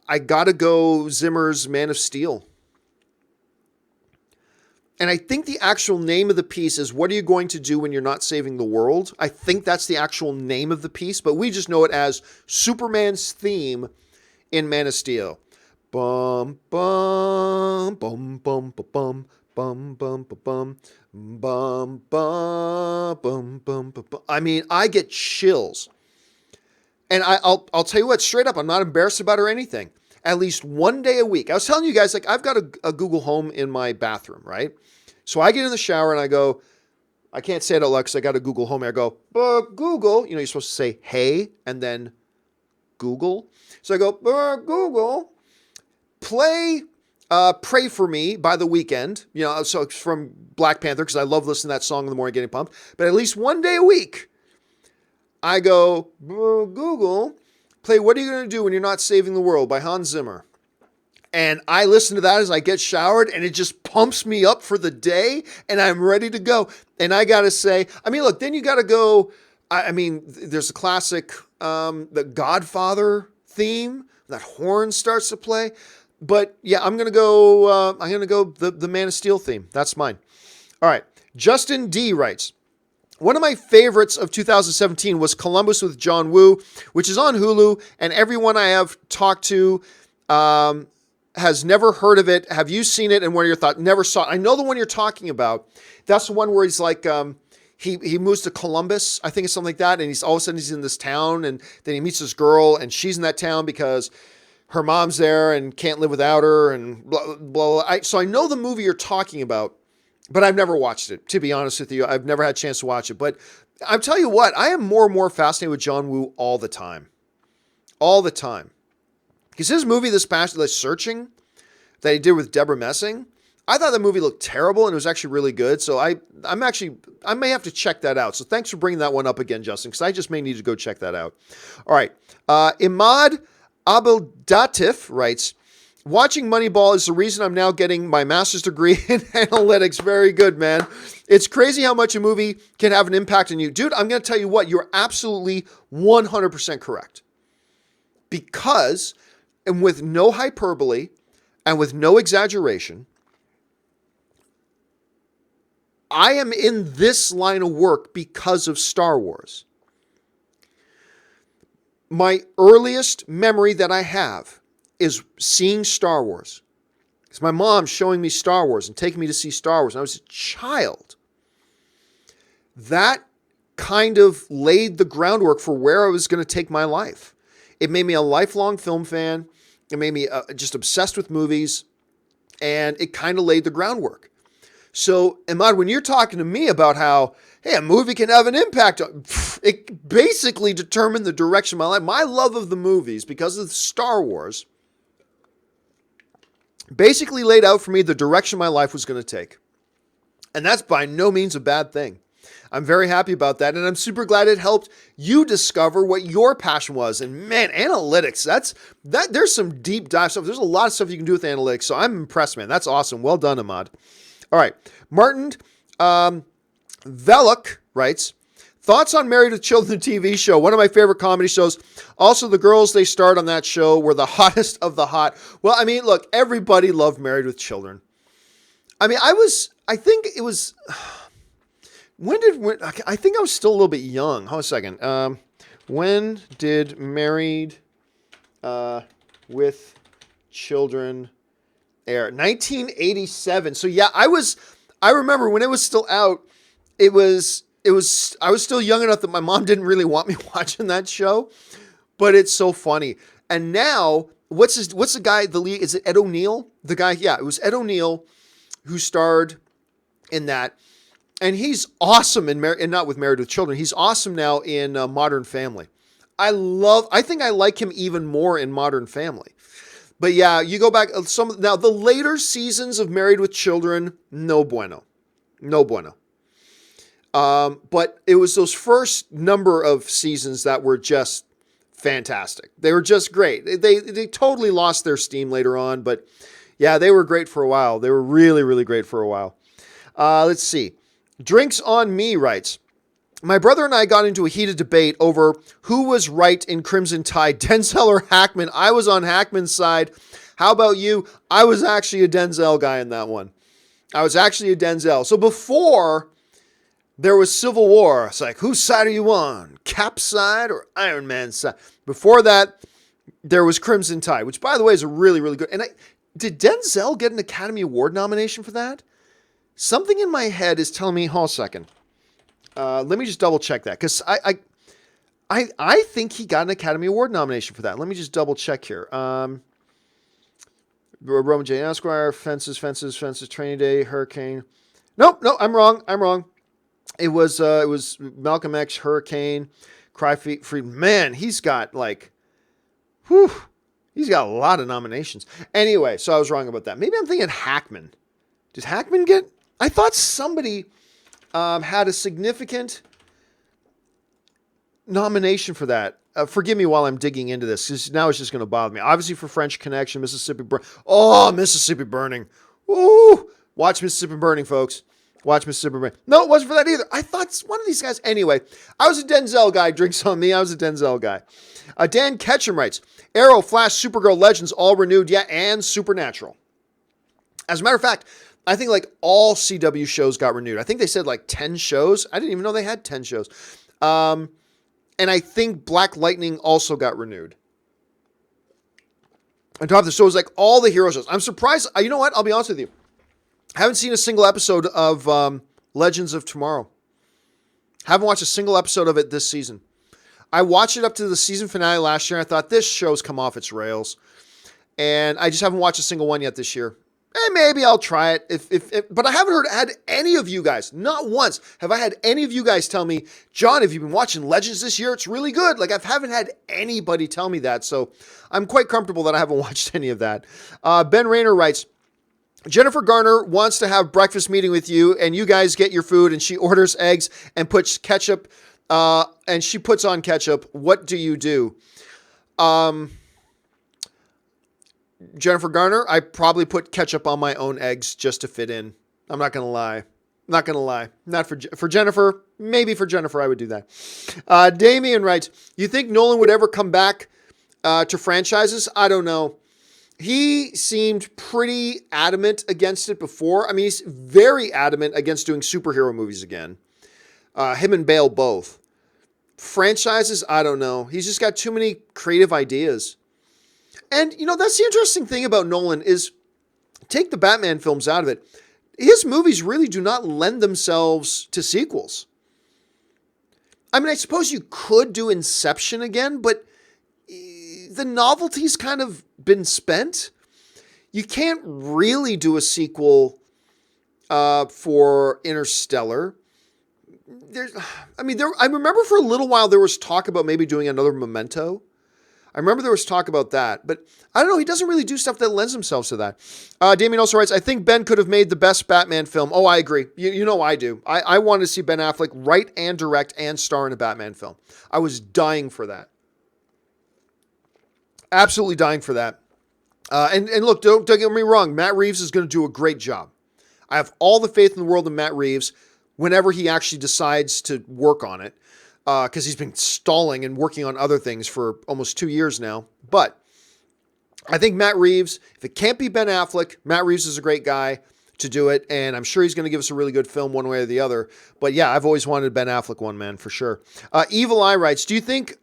I gotta go Zimmer's Man of Steel. And I think the actual name of the piece is What Are You Going to Do When You're Not Saving the World? I think that's the actual name of the piece, but we just know it as Superman's theme in Man of Steel. Bum, bum, bum, bum, bum, bum, bum, bum, bum, bum, bum, bum, bum, bum. I mean, I get chills. And I'll tell you what, straight up, I'm not embarrassed about it or anything. At least one day a week. I was telling you guys, like, I've got a Google Home in my bathroom, right? So I get in the shower and I go, I can't say it out loud because I got a Google Home. I go, Google. You're supposed to say, hey, and then Google. So I go, Google, play Pray For Me by The Weeknd. So it's from Black Panther because I love listening to that song in the morning, getting pumped. But at least one day a week, I go, Google, play What Are You Going to Do When You're Not Saving the World by Hans Zimmer. And I listen to that as I get showered, and it just pumps me up for the day, and I'm ready to go. And I got to say, look, then you got to go, there's a classic, the Godfather theme, that horn starts to play. But yeah, I'm going to go the Man of Steel theme. That's mine. All right. Justin D writes, one of my favorites of 2017 was Columbus with John Woo, which is on Hulu, and everyone I have talked to has never heard of it. Have you seen it, and what are your thoughts? Never saw it. I know the one you're talking about. That's the one where he's like, he moves to Columbus, I think it's something like that, and all of a sudden he's in this town, and then he meets this girl, and she's in that town because her mom's there and can't live without her, and blah, blah, blah. So I know the movie you're talking about, but I've never watched it, to be honest with you. I've never had a chance to watch it. But I'll tell you what, I am more and more fascinated with John Woo all the time. All the time. Because his movie this past, The Searching, that he did with Deborah Messing, I thought the movie looked terrible, and it was actually really good. So I may have to check that out. So thanks for bringing that one up again, Justin, because I just may need to go check that out. All right. Imad Abeldatif writes, watching Moneyball is the reason I'm now getting my master's degree in analytics. Very good, man. It's crazy how much a movie can have an impact on you. Dude, I'm going to tell you what, you're absolutely 100% correct. Because, and with no hyperbole and with no exaggeration, I am in this line of work because of Star Wars. My earliest memory that I have is seeing Star Wars. It's my mom showing me Star Wars and taking me to see Star Wars when I was a child. That kind of laid the groundwork for where I was going to take my life. It made me a lifelong film fan. It made me just obsessed with movies. And it kind of laid the groundwork. So, Imad, when you're talking to me about how, hey, a movie can have an impact, it basically determined the direction of my life. My love of the movies, because of Star Wars, basically laid out for me the direction my life was going to take. And that's by no means a bad thing. I'm very happy about that. And I'm super glad it helped you discover what your passion was. And man, analytics, there's some deep dive stuff. There's a lot of stuff you can do with analytics. So I'm impressed, man. That's awesome. Well done, Imad. All right. Martin Veluk writes, thoughts on Married with Children, the TV show, one of my favorite comedy shows. Also, the girls they starred on that show were the hottest of the hot. Well, look, everybody loved Married with Children. I think it was, I think I was still a little bit young. Hold on a second. When did Married with Children air? 1987. So yeah, I remember when it was still out, I was still young enough that my mom didn't really want me watching that show, but it's so funny. And now, what's the guy, the lead, is it Ed O'Neill? The guy, yeah, it was Ed O'Neill who starred in that. And he's awesome and not with Married with Children. He's awesome now in Modern Family. I think I like him even more in Modern Family. But yeah, you go back now the later seasons of Married with Children, no bueno. No bueno. But it was those first number of seasons that were just fantastic. They were just great. They totally lost their steam later on, but yeah, they were great for a while. They were really, really great for a while. Let's see. Drinks on Me writes, My brother and I got into a heated debate over who was right in Crimson Tide, Denzel or Hackman. I was on Hackman's side. How about you? I was actually a Denzel guy in that one. I was actually a Denzel. So before there was Civil War, it's like, whose side are you on? Cap's side or Iron Man's side? Before that, there was Crimson Tide, which, by the way, is a really, really good. And did Denzel get an Academy Award nomination for that? Something in my head is telling me, hold on a second. Let me just double check that, because I think he got an Academy Award nomination for that. Let me just double check here. Roman J. Esquire, Fences, Training Day, Hurricane. Nope, I'm wrong. It was Malcolm X, Hurricane, Cry Freed. Man, he's got he's got a lot of nominations. Anyway, so I was wrong about that. Maybe I'm thinking Hackman. Did Hackman get? I thought somebody had a significant nomination for that. Forgive me while I'm digging into this, because now it's just going to bother me. Obviously for French Connection, Mississippi Burning. Ooh, watch Mississippi Burning, folks. Watch Mississippi Burning. No, it wasn't for that either. I thought one of these guys. Anyway, I was a Denzel guy. Drinks on me. I was a Denzel guy. Dan Ketchum writes, Arrow, Flash, Supergirl Legends, all renewed. Yeah, and Supernatural. As a matter of fact, I think all CW shows got renewed. I think they said 10 shows. I didn't even know they had 10 shows. And I think Black Lightning also got renewed. On top of this, so it was all the hero shows. I'm surprised. You know what? I'll be honest with you. I haven't seen a single episode of Legends of Tomorrow. Haven't watched a single episode of it this season. I watched it up to the season finale last year, and I thought, this show's come off its rails. And I just haven't watched a single one yet this year. Maybe I'll try it. But I haven't had any of you guys, not once, have I had any of you guys tell me, John, have you been watching Legends this year? It's really good. I haven't had anybody tell me that. So I'm quite comfortable that I haven't watched any of that. Ben Rayner writes, Jennifer Garner wants to have breakfast meeting with you, and you guys get your food, and she orders eggs and puts ketchup, and she puts on ketchup. What do you do? Jennifer Garner, I probably put ketchup on my own eggs just to fit in. I'm not going to lie. Not for Jennifer. Maybe for Jennifer, I would do that. Damien writes, you think Nolan would ever come back to franchises? I don't know. He seemed pretty adamant against it before. I mean, he's very adamant against doing superhero movies again. Him and Bale both. Franchises, I don't know. He's just got too many creative ideas. And, that's the interesting thing about Nolan is, take the Batman films out of it, his movies really do not lend themselves to sequels. I mean, I suppose you could do Inception again, but the novelty's kind of been spent. You can't really do a sequel for Interstellar. I remember for a little while there was talk about maybe doing another Memento. I remember there was talk about that, but I don't know. He doesn't really do stuff that lends himself to that. Damien also writes, I think Ben could have made the best Batman film. Oh, I agree. You know I do. I wanted to see Ben Affleck write and direct and star in a Batman film. I was dying for that. Absolutely dying for that. And look, don't get me wrong. Matt Reeves is going to do a great job. I have all the faith in the world in Matt Reeves whenever he actually decides to work on it. Because he's been stalling and working on other things for almost 2 years now. But I think Matt Reeves, if it can't be Ben Affleck, Matt Reeves is a great guy to do it. And I'm sure he's going to give us a really good film one way or the other. But yeah, I've always wanted Ben Affleck one, man, for sure. Evil Eye writes, do you think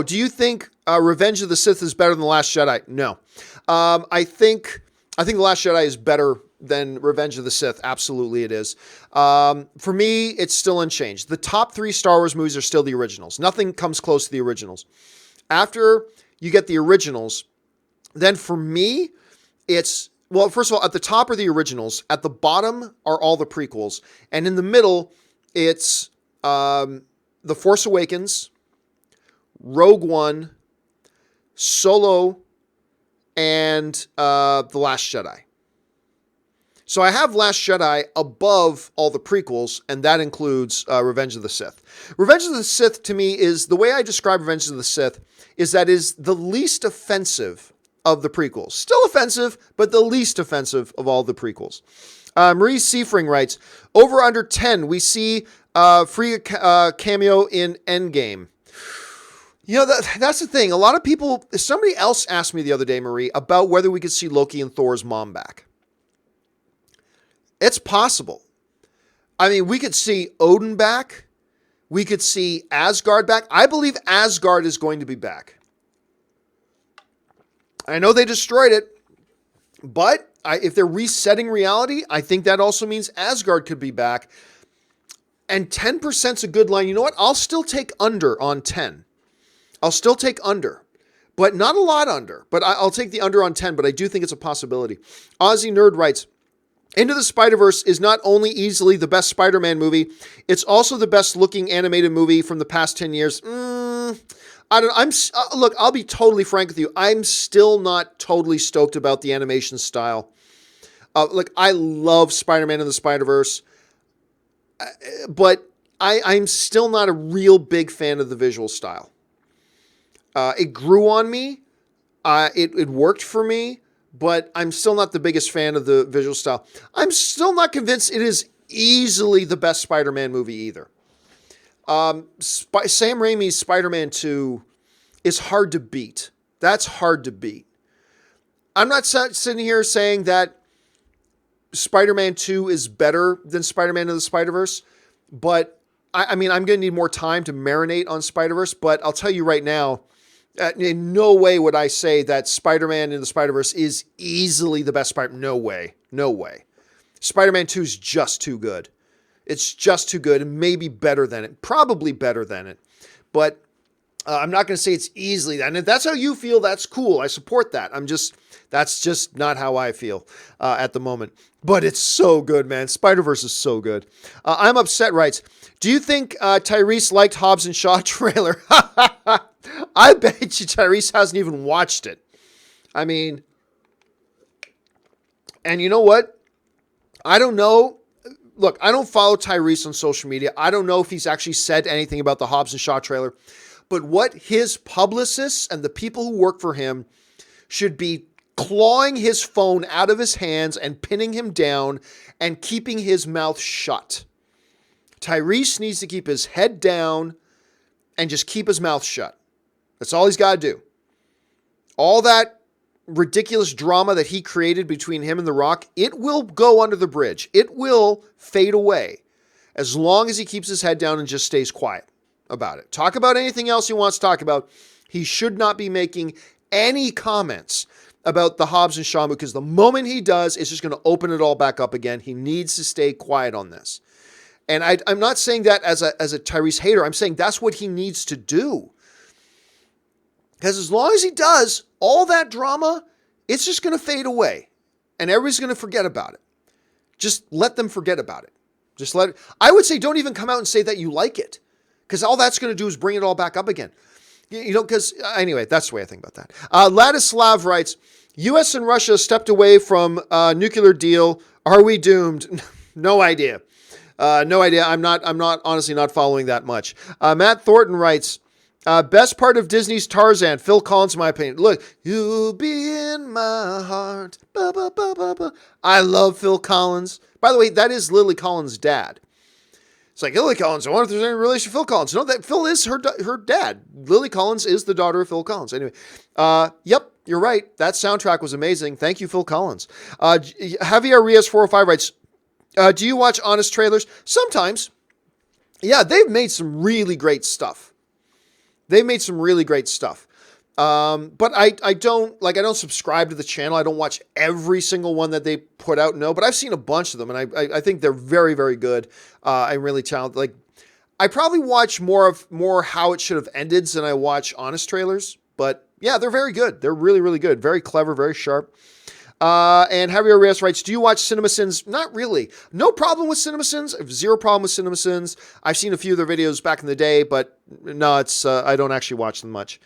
do you think Revenge of the Sith is better than The Last Jedi? No. I think The Last Jedi is better than Revenge of the Sith. Absolutely it is. For me, it's still unchanged. The top 3 Star Wars movies are still the originals. Nothing comes close to the originals. After you get the originals, then for me, it's, well, first of all, at the top are the originals. At the bottom are all the prequels. And in the middle, it's The Force Awakens, Rogue One, Solo, and The Last Jedi. So I have Last Jedi above all the prequels, and that includes Revenge of the Sith. Revenge of the Sith, to me, is, the way I describe Revenge of the Sith, is that is the least offensive of the prequels. Still offensive, but the least offensive of all the prequels. Marie Seafring writes, over under 10, we see free cameo in Endgame. You know, that's the thing. A lot of people, somebody else asked me the other day, Marie, about whether we could see Loki and Thor's mom back. It's possible. I mean, we could see Odin back. We could see Asgard back. I believe Asgard is going to be back. I know they destroyed it, but if they're resetting reality, I think that also means Asgard could be back. And 10% is a good line. You know what? I'll still take under on 10. I'll still take under, but not a lot under. But I'll take the under on 10, but I do think it's a possibility. Aussie Nerd writes, Into the Spider-Verse is not only easily the best Spider-Man movie, it's also the best looking animated movie from the past 10 years. I don't. Look, I'll be totally frank with you. I'm still not totally stoked about the animation style. Look, I love Spider-Man and the Spider-Verse, but I'm still not a real big fan of the visual style. It grew on me. It worked for me, but I'm still not the biggest fan of the visual style. I'm still not convinced it is easily the best Spider-Man movie either. Sam Raimi's Spider-Man 2 is hard to beat. That's hard to beat. I'm not sitting here saying that Spider-Man 2 is better than Spider-Man and the Spider-Verse, but I mean, I'm going to need more time to marinate on Spider-Verse, but I'll tell you right now, in no way would I say that Spider-Man and the Spider-Verse is easily the best Spider-Man. No way. No way. Spider-Man 2 is just too good. It's just too good and maybe better than it. Probably better than it. But I'm not going to say it's easily that. And if that's how you feel, that's cool. I support that. That's just not how I feel at the moment. But it's so good, man. Spider-Verse is so good. I'm Upset writes, do you think Tyrese liked Hobbs and Shaw trailer? I bet you Tyrese hasn't even watched it. I mean, and you know what? I don't know. Look, I don't follow Tyrese on social media. I don't know if he's actually said anything about the Hobbs and Shaw trailer. But what his publicists and the people who work for him should be clawing his phone out of his hands and pinning him down and keeping his mouth shut. Tyrese needs to keep his head down and just keep his mouth shut. That's all he's got to do. All that ridiculous drama that he created between him and The Rock, it will go under the bridge. It will fade away as long as he keeps his head down and just stays quiet about it. Talk about anything else he wants to talk about. He should not be making any comments about the Hobbs and Shaw movie, because the moment he does, it's just going to open it all back up again. He needs to stay quiet on this. And I'm not saying that as a Tyrese hater. I'm saying that's what he needs to do. Because as long as he does, all that drama, it's just going to fade away. And everybody's going to forget about it. Just let them forget about it. I would say don't even come out and say that you like it. Because all that's going to do is bring it all back up again. You know, because anyway, that's the way I think about that. Ladislav writes, U.S. and Russia stepped away from nuclear deal. Are we doomed? No idea. No idea. I'm not honestly not following that much. Matt Thornton writes, best part of Disney's Tarzan, Phil Collins, in my opinion. Look, you'll be in my heart. Ba, ba, ba, ba, ba. I love Phil Collins. By the way, that is Lily Collins' dad. It's like, Lily Collins, I wonder if there's any relation to Phil Collins. No, that Phil is her dad. Lily Collins is the daughter of Phil Collins. Anyway, yep, you're right. That soundtrack was amazing. Thank you, Phil Collins. Javier Rios 405 writes, do you watch honest trailers? Sometimes. Yeah, they've made some really great stuff. But I don't subscribe to the channel. I don't watch every single one that they put out. No, but I've seen a bunch of them, and I think they're very, very good. I'm really talented. Like, I probably watch more how it should have ended than I watch honest trailers. But yeah, they're very good. They're really, really good. Very clever, very sharp. And Javier Reyes writes, do you watch Cinemasins? Not really. No problem with Cinemasins. I have zero problem with Cinemasins. I've seen a few of their videos back in the day, but no, I don't actually watch them much.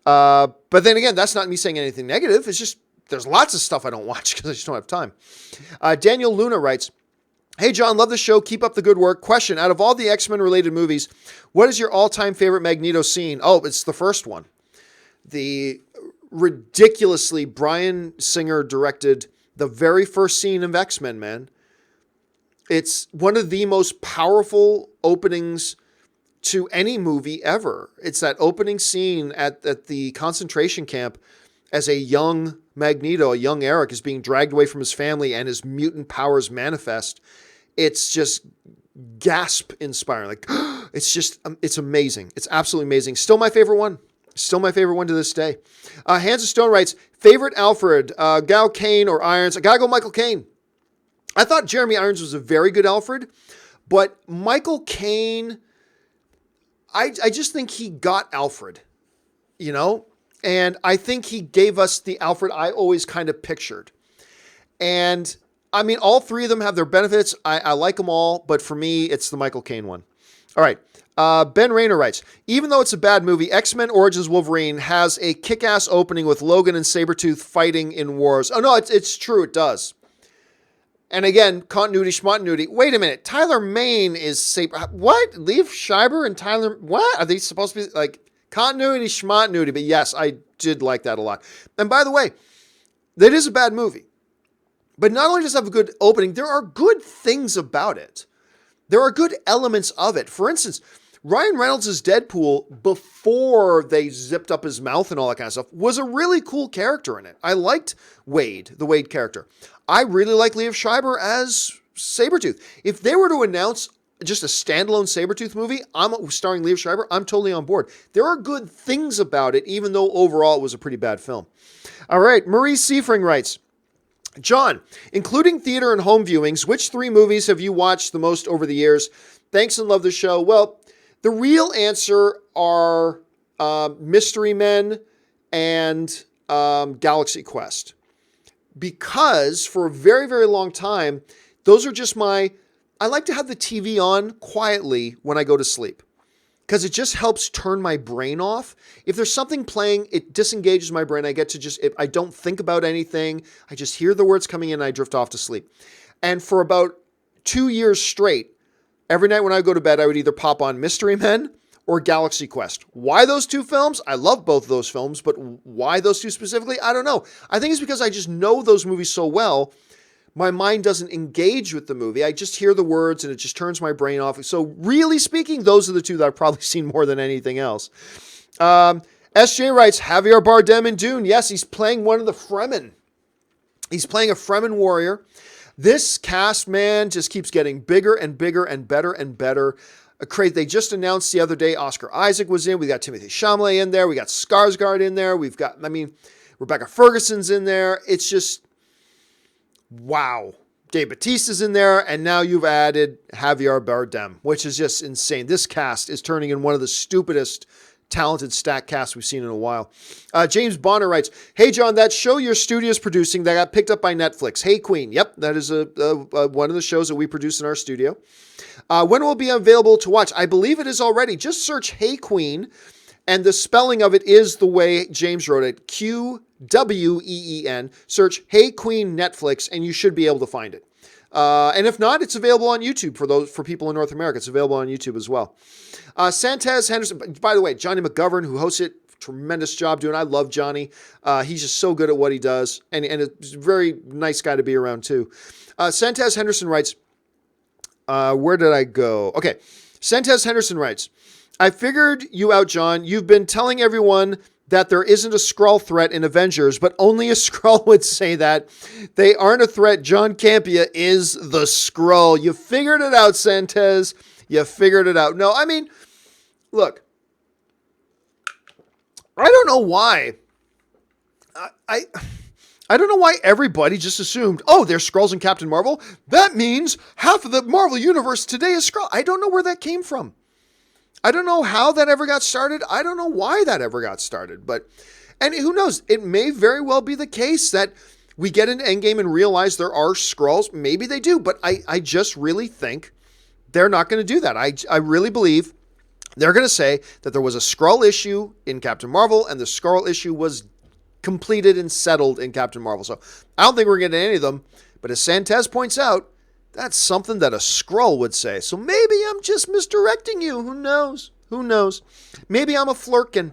But then again, that's not me saying anything negative. It's just, there's lots of stuff I don't watch because I just don't have time. Daniel Luna writes, hey, John, love the show. Keep up the good work. Question, out of all the X-Men related movies, what is your all-time favorite Magneto scene? Oh, it's the first one. The ridiculously, Bryan Singer directed the very first scene of X-Men, man. It's one of the most powerful openings to any movie ever. It's that opening scene at the concentration camp as a young Magneto, a young Eric, is being dragged away from his family and his mutant powers manifest. It's just gasp inspiring. Like, it's amazing. It's absolutely amazing. Still my favorite one. Still my favorite one to this day. Hands of Stone writes, favorite Alfred, Gal Kane or Irons? I gotta go Michael Caine. I thought Jeremy Irons was a very good Alfred, but Michael Caine, I just think he got Alfred, you know? And I think he gave us the Alfred I always kind of pictured. And I mean, all three of them have their benefits. I like them all, but for me, it's the Michael Caine one. All right. Ben Rayner writes, even though it's a bad movie, X-Men Origins Wolverine has a kick-ass opening with Logan and Sabretooth fighting in wars. Oh, no, it's true. It does. And again, continuity, schmontinuity. Wait a minute. Tyler Mane is what? Liev Schreiber and Tyler, what? Are they supposed to be like continuity, schmontinuity? But yes, I did like that a lot. And by the way, that is a bad movie. But not only does it have a good opening, there are good things about it. There are good elements of it. For instance, Ryan Reynolds' Deadpool, before they zipped up his mouth and all that kind of stuff, was a really cool character in it. I liked Wade, the Wade character. I really like Liev Schreiber as Sabretooth. If they were to announce just a standalone Sabretooth movie, starring Liev Schreiber, I'm totally on board. There are good things about it, even though overall it was a pretty bad film. All right, Marie Seifring writes, John, including theater and home viewings, which three movies have you watched the most over the years? Thanks and love the show. Well, the real answer are Mystery Men and Galaxy Quest. Because for a very, very long time, those are just I like to have the TV on quietly when I go to sleep. Because it just helps turn my brain off. If there's something playing, it disengages my brain. I get to I don't think about anything. I just hear the words coming in and I drift off to sleep. And for about 2 years straight, every night when I go to bed, I would either pop on Mystery Men or Galaxy Quest. Why those two films? I love both of those films, but why those two specifically? I don't know. I think it's because I just know those movies so well. My mind doesn't engage with the movie. I just hear the words and it just turns my brain off. So really speaking, those are the two that I've probably seen more than anything else. SJ writes, Javier Bardem in Dune. Yes, he's playing one of the Fremen. He's playing a Fremen warrior. This cast, man, just keeps getting bigger and bigger and better and better. They just announced the other day Oscar Isaac was in. We got Timothée Chalamet in there. We got Skarsgård in there. Rebecca Ferguson's in there. It's just, wow. Dave Bautista's in there, and now you've added Javier Bardem, which is just insane. This cast is turning in one of the stupidest talented stack casts we've seen in a while. James Bonner writes, hey, John, that show your studio's producing that got picked up by Netflix. Hey, Queen. Yep, that is one of the shows that we produce in our studio. When will it be available to watch? I believe it is already. Just search Hey, Queen, and the spelling of it is the way James wrote it, Qween. Search Hey, Queen Netflix, and you should be able to find it. And if not, it's available on YouTube for people in North America. It's available on YouTube as well. Santez Henderson, by the way, Johnny McGovern, who hosts it, tremendous job doing. I love Johnny. He's just so good at what he does, and a very nice guy to be around too. Santez Henderson writes, where did I go? Okay, Santez Henderson writes, I figured you out, John. You've been telling everyone that there isn't a Skrull threat in Avengers, but only a Skrull would say that. They aren't a threat. John Campea is the Skrull. You figured it out, Santez. You figured it out. No, I mean, look, I don't know why. I don't know why everybody just assumed, oh, there's Skrulls in Captain Marvel. That means half of the Marvel universe today is Skrull. I don't know where that came from. I don't know how that ever got started. I don't know why that ever got started. And who knows? It may very well be the case that we get into Endgame and realize there are Skrulls. Maybe they do, but I just really think they're not going to do that. I really believe they're going to say that there was a Skrull issue in Captain Marvel and the Skrull issue was completed and settled in Captain Marvel. So I don't think we're getting any of them. But as Santez points out, that's something that a Skrull would say. So maybe I'm just misdirecting you. Who knows? Who knows? Maybe I'm a flirkin.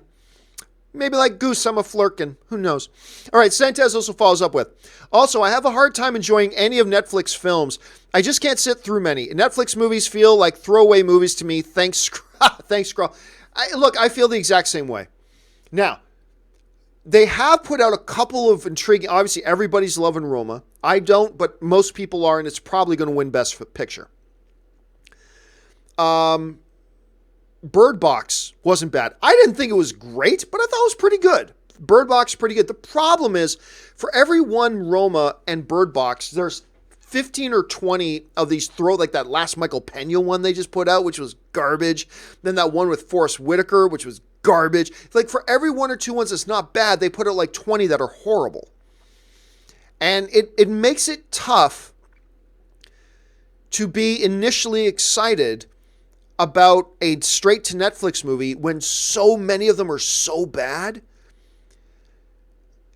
Maybe like Goose, I'm a flirkin. Who knows? All right, Santez also follows up with, also, I have a hard time enjoying any of Netflix films. I just can't sit through many. Netflix movies feel like throwaway movies to me. Thanks, Scroll. Look, I feel the exact same way. Now, they have put out a couple of intriguing, obviously everybody's loving Roma. I don't, but most people are, and it's probably going to win Best Picture. Bird Box wasn't bad. I didn't think it was great, but I thought it was pretty good. Bird Box, pretty good. The problem is, for every one Roma and Bird Box, there's 15 or 20 of these like that last Michael Pena one they just put out, which was garbage. Then that one with Forrest Whitaker, which was garbage. Like, for every one or two ones that's not bad, they put out like 20 that are horrible. And it makes it tough to be initially excited about a straight-to-Netflix movie when so many of them are so bad.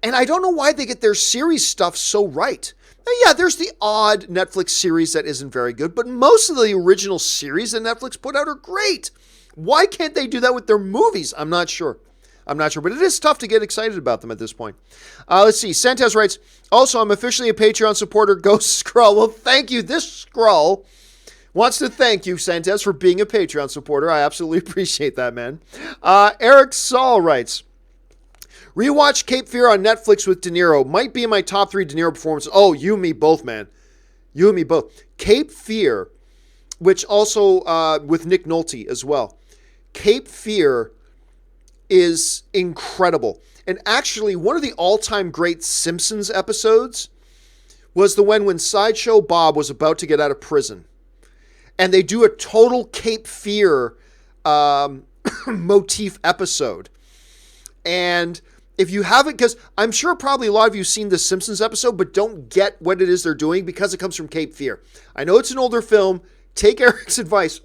And I don't know why they get their series stuff so right. Now, yeah, there's the odd Netflix series that isn't very good, but most of the original series that Netflix put out are great. Why can't they do that with their movies? I'm not sure, but it is tough to get excited about them at this point. Let's see. Santez writes, also, I'm officially a Patreon supporter. Go Skrull. Well, thank you. This Skrull wants to thank you, Santez, for being a Patreon supporter. I absolutely appreciate that, man. Eric Saul writes, rewatch Cape Fear on Netflix with De Niro. Might be in my top 3 De Niro performances. Oh, you and me both, man. You and me both. Cape Fear, which also with Nick Nolte as well. Cape Fear is incredible. And actually, one of the all-time great Simpsons episodes was the one when Sideshow Bob was about to get out of prison. And they do a total Cape Fear motif episode. And if you haven't, because I'm sure probably a lot of you have seen the Simpsons episode, but don't get what it is they're doing because it comes from Cape Fear. I know it's an older film. Take Eric's advice.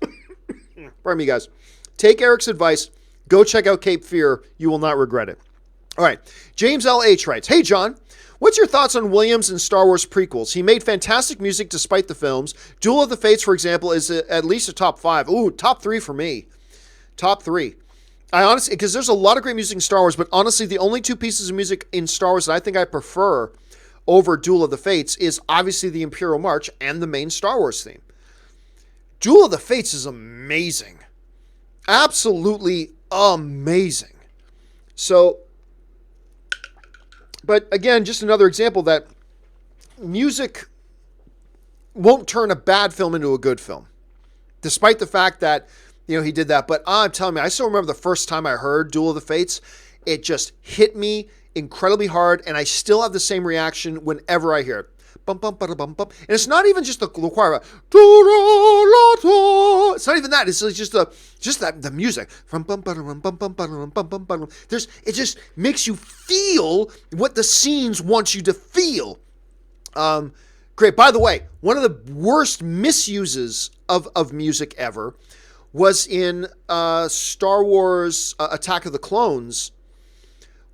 Pardon me, guys. Take Eric's advice. Go check out Cape Fear. You will not regret it. All right. James L.H. writes, hey, John. What's your thoughts on Williams and Star Wars prequels? He made fantastic music despite the films. Duel of the Fates, for example, is at least a top 5. Ooh, top 3 for me. Top 3. I honestly, because there's a lot of great music in Star Wars, but honestly, the only 2 pieces of music in Star Wars that I think I prefer over Duel of the Fates is obviously the Imperial March and the main Star Wars theme. Duel of the Fates is amazing. Absolutely amazing. So, but again, just another example that music won't turn a bad film into a good film, despite the fact that, you know, he did that. But I'm telling you, I still remember the first time I heard Duel of the Fates. It just hit me incredibly hard, and I still have the same reaction whenever I hear it. Bum, bum, bum, bum, bum. And it's not even just the choir. It's not even that. It's just the music. It just makes you feel what the scenes want you to feel. Great. By the way, one of the worst misuses of music ever was in Star Wars Attack of the Clones,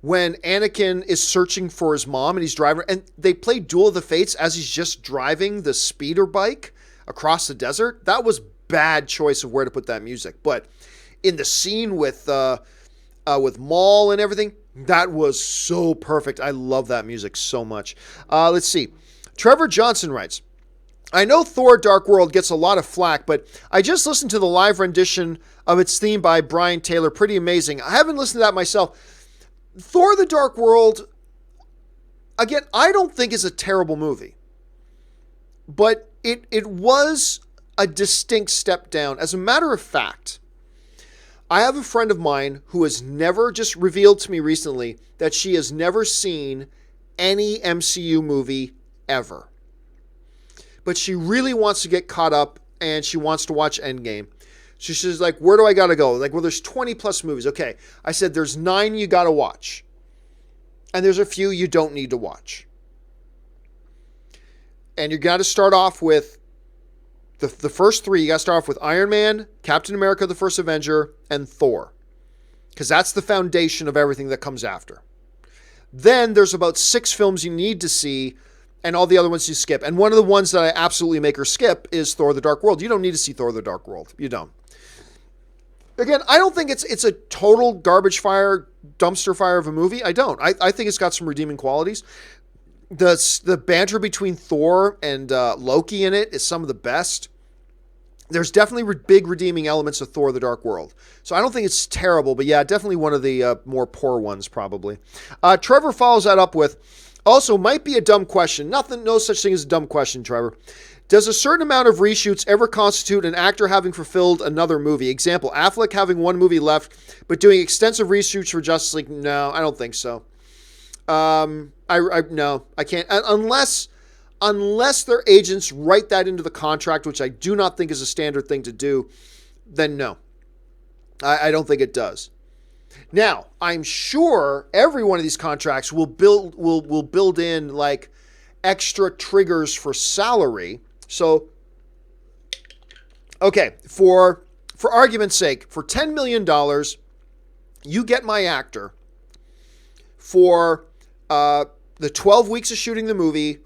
when Anakin is searching for his mom and he's driving, and they play Duel of the Fates as he's just driving the speeder bike across the desert. That was bad choice of where to put that music. But in the scene with Maul and everything, that was so perfect. I love that music so much. Let's see. Trevor Johnson writes, I know Thor Dark World gets a lot of flack, but I just listened to the live rendition of its theme by Brian Taylor. Pretty amazing. I haven't listened to that myself. Thor the Dark World, again, I don't think is a terrible movie. But it was a distinct step down. As a matter of fact, I have a friend of mine who has never, just revealed to me recently, that she has never seen any MCU movie ever. But she really wants to get caught up, and she wants to watch Endgame. She's like, where do I got to go? Like, well, there's 20 plus movies. Okay. I said, there's 9 you got to watch. And there's a few you don't need to watch. And you got to start off with the first 3. You got to start off with Iron Man, Captain America, the First Avenger, and Thor. Because that's the foundation of everything that comes after. Then there's about 6 films you need to see, and all the other ones you skip. And one of the ones that I absolutely make her skip is Thor the Dark World. You don't need to see Thor the Dark World. You don't. Again, I don't think it's a total garbage fire, dumpster fire of a movie. I don't. I think it's got some redeeming qualities. The banter between Thor and Loki in it is some of the best. There's definitely big redeeming elements of Thor: The Dark World. So I don't think it's terrible, but yeah, definitely one of the more poor ones probably. Trevor follows that up with, also might be a dumb question. No such thing as a dumb question, Trevor. Does a certain amount of reshoots ever constitute an actor having fulfilled another movie? Example, Affleck having one movie left, but doing extensive reshoots for Justice League? No, I don't think so. No, I can't. Unless their agents write that into the contract, which I do not think is a standard thing to do, then no. I don't think it does. Now, I'm sure every one of these contracts will build in like extra triggers for salary. So, okay, for argument's sake, for $10 million, you get my actor for the 12 weeks of shooting the movie,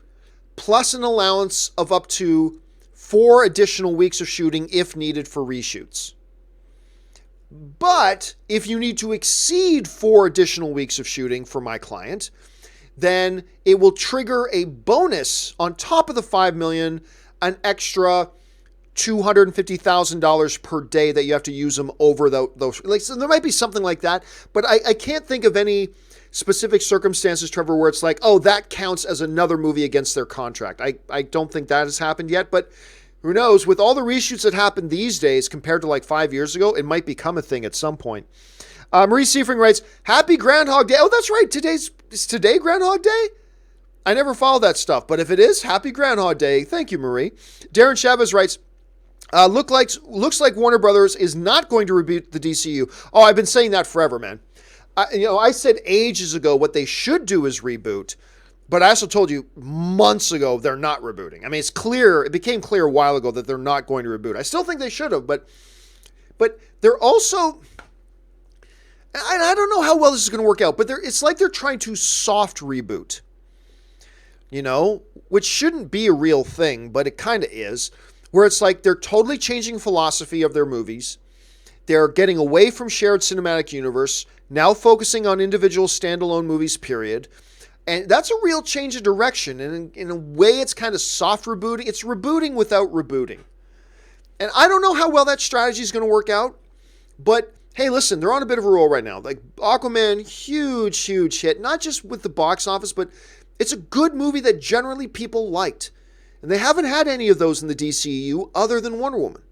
plus an allowance of up to 4 additional weeks of shooting if needed for reshoots. But if you need to exceed 4 additional weeks of shooting for my client, then it will trigger a bonus on top of the $5 million, an extra $250,000 per day that you have to use them over those. Like, so there might be something like that, but I can't think of any specific circumstances, Trevor, where it's like, oh, that counts as another movie against their contract. I don't think that has happened yet, but who knows? With all the reshoots that happen these days compared to like 5 years ago, it might become a thing at some point. Marie Seifring writes, Happy Groundhog Day. Oh, that's right. Is today Groundhog Day? I never follow that stuff, but if it is, Happy Groundhog Day. Thank you, Marie. Darren Chavez writes, looks like Warner Brothers is not going to reboot the DCU. Oh, I've been saying that forever, man. I said ages ago what they should do is reboot, but I also told you months ago they're not rebooting. I mean, it's clear. It became clear a while ago that they're not going to reboot. I still think they should have, but they're also. I don't know how well this is going to work out, but it's like they're trying to soft reboot. Which shouldn't be a real thing, but it kind of is, where it's like they're totally changing philosophy of their movies. They're getting away from shared cinematic universe, now focusing on individual standalone movies, period. And that's a real change of direction. And in a way, it's kind of soft rebooting. It's rebooting without rebooting. And I don't know how well that strategy is going to work out, but hey, listen, they're on a bit of a roll right now. Like Aquaman, huge, huge hit, not just with the box office, but it's a good movie that generally people liked. And they haven't had any of those in the DCEU other than Wonder Woman.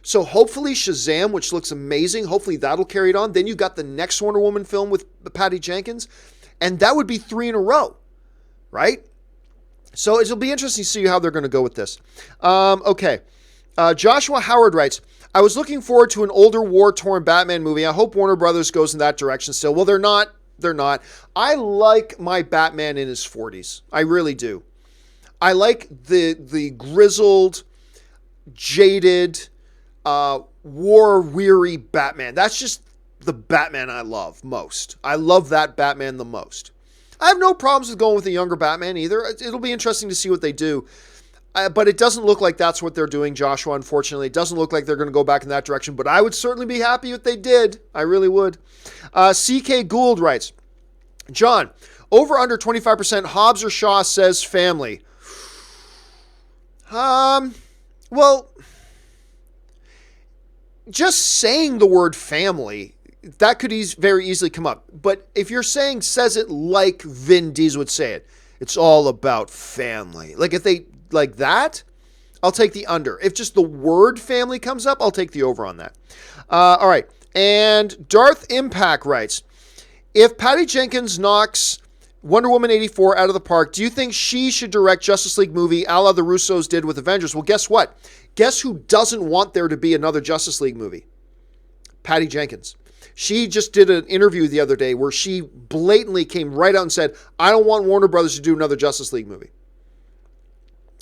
So hopefully Shazam, which looks amazing, hopefully that'll carry it on. Then you got the next Wonder Woman film with Patty Jenkins, and that would be 3 in a row, right? So it'll be interesting to see how they're going to go with this. Okay. Joshua Howard writes, I was looking forward to an older war-torn Batman movie. I hope Warner Brothers goes in that direction still. Well, they're not. They're not. I like my Batman in his 40s. I really do. I like the grizzled, jaded, war-weary Batman. That's just the Batman I love most. I love that Batman the most. I have no problems with going with a younger Batman either. It'll be interesting to see what they do. But it doesn't look like that's what they're doing, Joshua, unfortunately. It doesn't look like they're going to go back in that direction, but I would certainly be happy if they did. I really would. CK Gould writes, John, over under 25%, Hobbs or Shaw says family. Well, just saying the word family, that could very easily come up. But if you're saying says it like Vin Diesel would say it, it's all about family. Like if they like that, I'll take the under. If just the word family comes up, I'll take the over on that. All right. And Darth Impact writes, if Patty Jenkins knocks Wonder Woman 84 out of the park, do you think she should direct Justice League movie a la the Russos did with Avengers? Well, guess what? Guess who doesn't want there to be another Justice League movie? Patty Jenkins. She just did an interview the other day where she blatantly came right out and said, I don't want Warner Brothers to do another Justice League movie.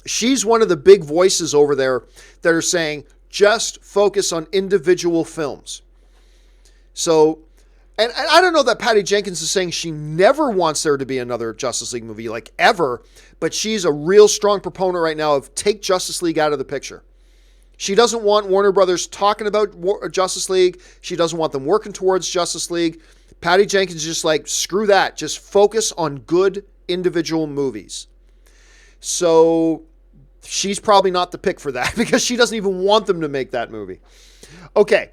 She's one of the big voices over there that are saying, just focus on individual films. So, and I don't know that Patty Jenkins is saying she never wants there to be another Justice League movie, like ever, but she's a real strong proponent right now of take Justice League out of the picture. She doesn't want Warner Brothers talking about Justice League. She doesn't want them working towards Justice League. Patty Jenkins is just like, screw that. Just focus on good individual movies. So she's probably not the pick for that because she doesn't even want them to make that movie. Okay.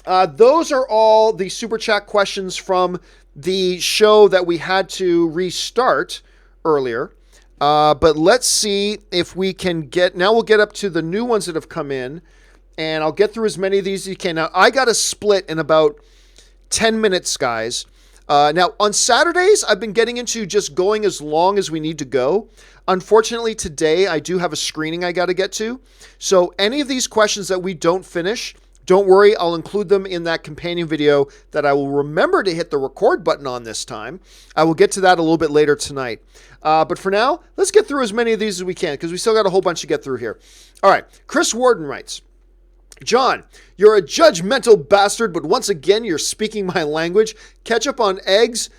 Those are all the Super Chat questions from the show that we had to restart earlier. But let's see if we can get... Now we'll get up to the new ones that have come in, and I'll get through as many of these as you can. Now, I got a split in about 10 minutes, guys. Now, on Saturdays, I've been getting into just going as long as we need to go. Unfortunately, today, I do have a screening I got to get to. So any of these questions that we don't finish... Don't worry, I'll include them in that companion video that I will remember to hit the record button on this time. I will get to that a little bit later tonight. But for now, let's get through as many of these as we can because we still got a whole bunch to get through here. All right, Chris Warden writes, John, you're a judgmental bastard, but once again, you're speaking my language. Ketchup on eggs.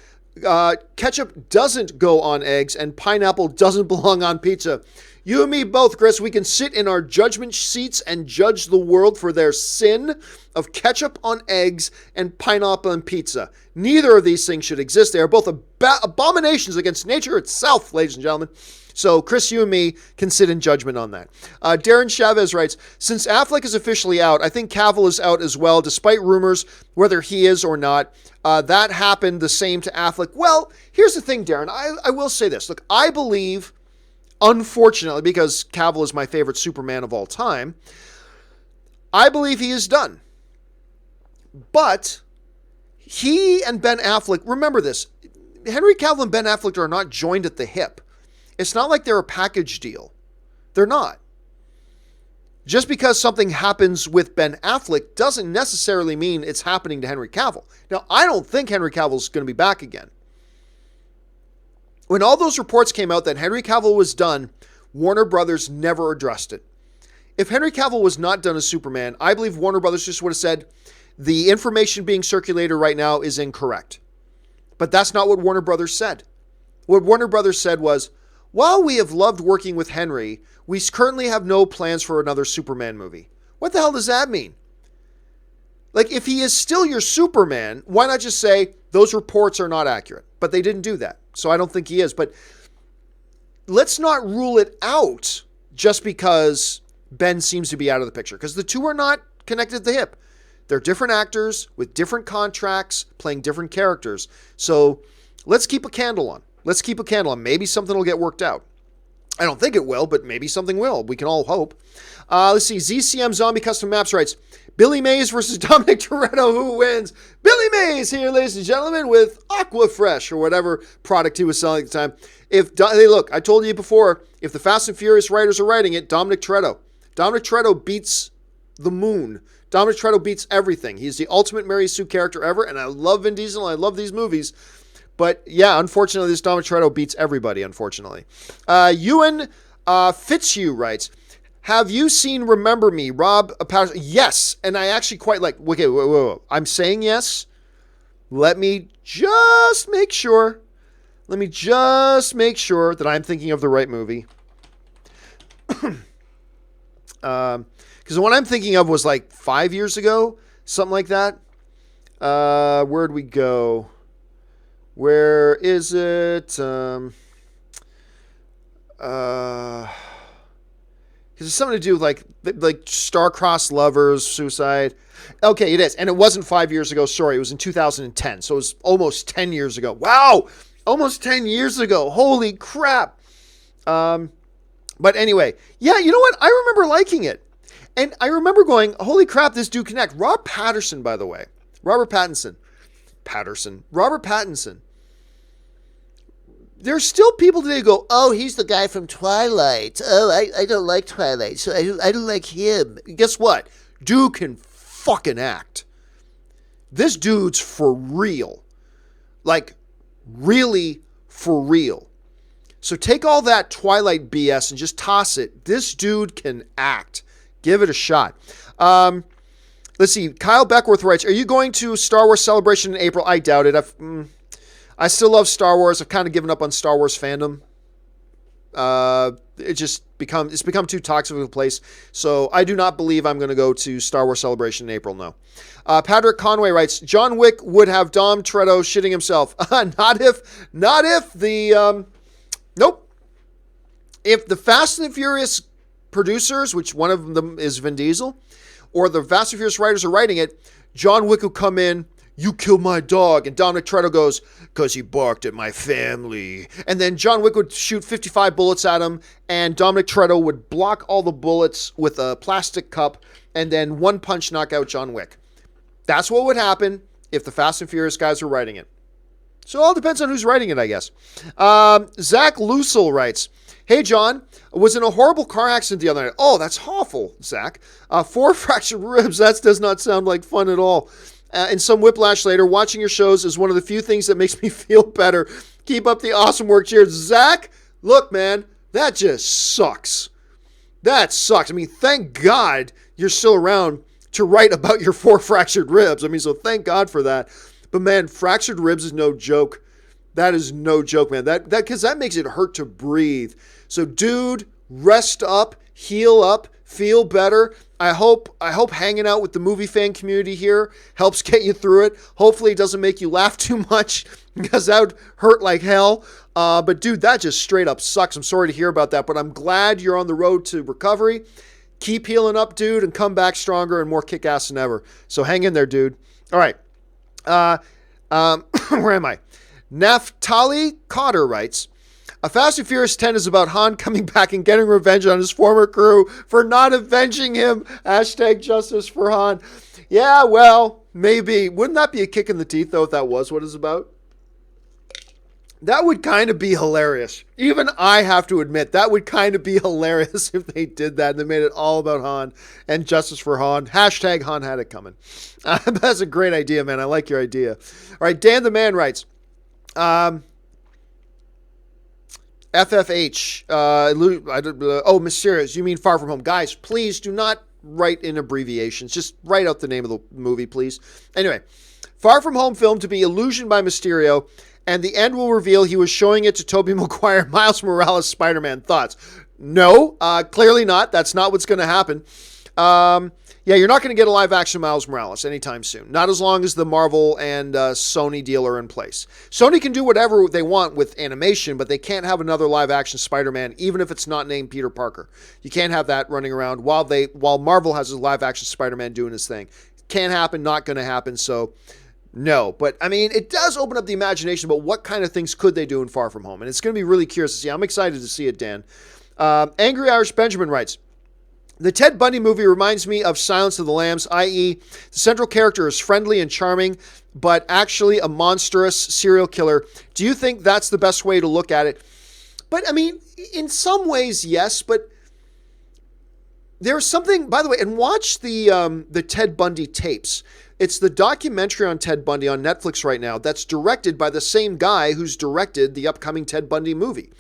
Ketchup doesn't go on eggs, and pineapple doesn't belong on pizza. You and me both, Chris, we can sit in our judgment seats and judge the world for their sin of ketchup on eggs and pineapple on pizza. Neither of these things should exist. They are both abominations against nature itself, ladies and gentlemen. So, Chris, you and me can sit in judgment on that. Darren Chavez writes, since Affleck is officially out, I think Cavill is out as well, despite rumors whether he is or not. That happened the same to Affleck. Well, here's the thing, Darren. I will say this. Look, I believe... Unfortunately, because Cavill is my favorite Superman of all time, I believe he is done. But he and Ben Affleck, remember this, Henry Cavill and Ben Affleck are not joined at the hip. It's not like they're a package deal. They're not. Just because something happens with Ben Affleck doesn't necessarily mean it's happening to Henry Cavill. Now, I don't think Henry Cavill is going to be back again. When all those reports came out that Henry Cavill was done, Warner Brothers never addressed it. If Henry Cavill was not done as Superman, I believe Warner Brothers just would have said, the information being circulated right now is incorrect. But that's not what Warner Brothers said. What Warner Brothers said was, while we have loved working with Henry, we currently have no plans for another Superman movie. What the hell does that mean? Like, if he is still your Superman, why not just say, those reports are not accurate? But they didn't do that. So I don't think he is. But let's not rule it out just because Ben seems to be out of the picture. Because the two are not connected at the hip. They're different actors with different contracts playing different characters. So let's keep a candle on. Let's keep a candle on. Maybe something will get worked out. I don't think it will, but maybe something will. We can all hope. Let's see. ZCM Zombie Custom Maps writes, Billy Mays versus Dominic Toretto. Who wins? Billy Mays here, ladies and gentlemen, with Aqua Fresh or whatever product he was selling at the time. Hey, look, I told you before, if the Fast and Furious writers are writing it, Dominic Toretto. Dominic Toretto beats the moon. Dominic Toretto beats everything. He's the ultimate Mary Sue character ever, and I love Vin Diesel, and I love these movies. But yeah, unfortunately, this Dominic Toretto beats everybody, unfortunately. Ewan Fitzhugh writes, have you seen Remember Me, Rob Patterson? Yes, and I actually quite like... Okay, whoa. I'm saying yes. Let me just make sure. That I'm thinking of the right movie. Because the one I'm thinking of was like 5 years ago, something like that. Where'd we go? Where is it? Because it's something to do with like star-crossed lovers, suicide. Okay, it is. And it wasn't 5 years ago. Sorry, it was in 2010. So it was almost 10 years ago. Wow! Almost 10 years ago. Holy crap. But anyway, yeah, you know what? I remember liking it. And I remember going, holy crap, this dude can act. Robert Pattinson, by the way. Robert Pattinson. There's still people today who go, oh, he's the guy from Twilight. Oh, I don't like Twilight, so I don't like him. Guess what? Dude can fucking act. This dude's for real. Like, really for real. So take all that Twilight BS and just toss it. This dude can act. Give it a shot. Let's see. Kyle Beckworth writes, are you going to Star Wars Celebration in April? I doubt it. I still love Star Wars. I've kind of given up on Star Wars fandom. it's become too toxic of a place. So I do not believe I'm going to go to Star Wars Celebration in April. No. Patrick Conway writes, John Wick would have Dom Toretto shitting himself. Not if the, nope. If the Fast and Furious producers, which one of them is Vin Diesel, or the Fast and Furious writers are writing it, John Wick will come in, you killed my dog. And Dominic Toretto goes, because he barked at my family. And then John Wick would shoot 55 bullets at him, and Dominic Toretto would block all the bullets with a plastic cup, and then one punch knock out John Wick. That's what would happen if the Fast and Furious guys were writing it. So it all depends on who's writing it, I guess. Zach Lusel writes, hey, John, was in a horrible car accident the other night. Oh, that's awful, Zach. 4 fractured ribs. That does not sound like fun at all. And some whiplash later. Watching your shows is one of the few things that makes me feel better. Keep up the awesome work. Cheers. Zach, look, man, that just sucks. That sucks. I mean, thank God you're still around to write about your 4 fractured ribs. I mean, so thank God for that. But man, fractured ribs is no joke. That is no joke, man. Because that makes it hurt to breathe. So, dude, rest up, heal up, feel better. I hope hanging out with the movie fan community here helps get you through it. Hopefully it doesn't make you laugh too much, because that would hurt like hell. But dude, that just straight up sucks. I'm sorry to hear about that, but I'm glad you're on the road to recovery. Keep healing up, dude, and come back stronger and more kick-ass than ever. So hang in there, dude. All right. Where am I? Naftali Cotter writes, a Fast and Furious 10 is about Han coming back and getting revenge on his former crew for not avenging him. Hashtag justice for Han. Yeah, well, maybe. Wouldn't that be a kick in the teeth, though, if that was what it's about? That would kind of be hilarious. Even I have to admit, that would kind of be hilarious if they did that and they made it all about Han and justice for Han. Hashtag Han had it coming. That's a great idea, man. I like your idea. All right, Dan the Man writes, FFH, mysterious. You mean Far From Home. Guys, please do not write in abbreviations. Just write out the name of the movie, please. Anyway, Far From Home film to be illusioned by Mysterio, and the end will reveal he was showing it to Tobey Maguire, Miles Morales, Spider-Man. Thoughts? No, clearly not. That's not what's going to happen. Yeah, you're not going to get a live-action Miles Morales anytime soon. Not as long as the Marvel and Sony deal are in place. Sony can do whatever they want with animation, but they can't have another live-action Spider-Man, even if it's not named Peter Parker. You can't have that running around while Marvel has a live-action Spider-Man doing his thing. Can't happen, not going to happen, so no. But, I mean, it does open up the imagination about what kind of things could they do in Far From Home, and it's going to be really curious to see. I'm excited to see it, Dan. Angry Irish Benjamin writes, the Ted Bundy movie reminds me of Silence of the Lambs, i.e. the central character is friendly and charming, but actually a monstrous serial killer. Do you think that's the best way to look at it? But, I mean, in some ways, yes, but there's something, by the way, and watch the Ted Bundy tapes. It's the documentary on Ted Bundy on Netflix right now that's directed by the same guy who's directed the upcoming Ted Bundy movie.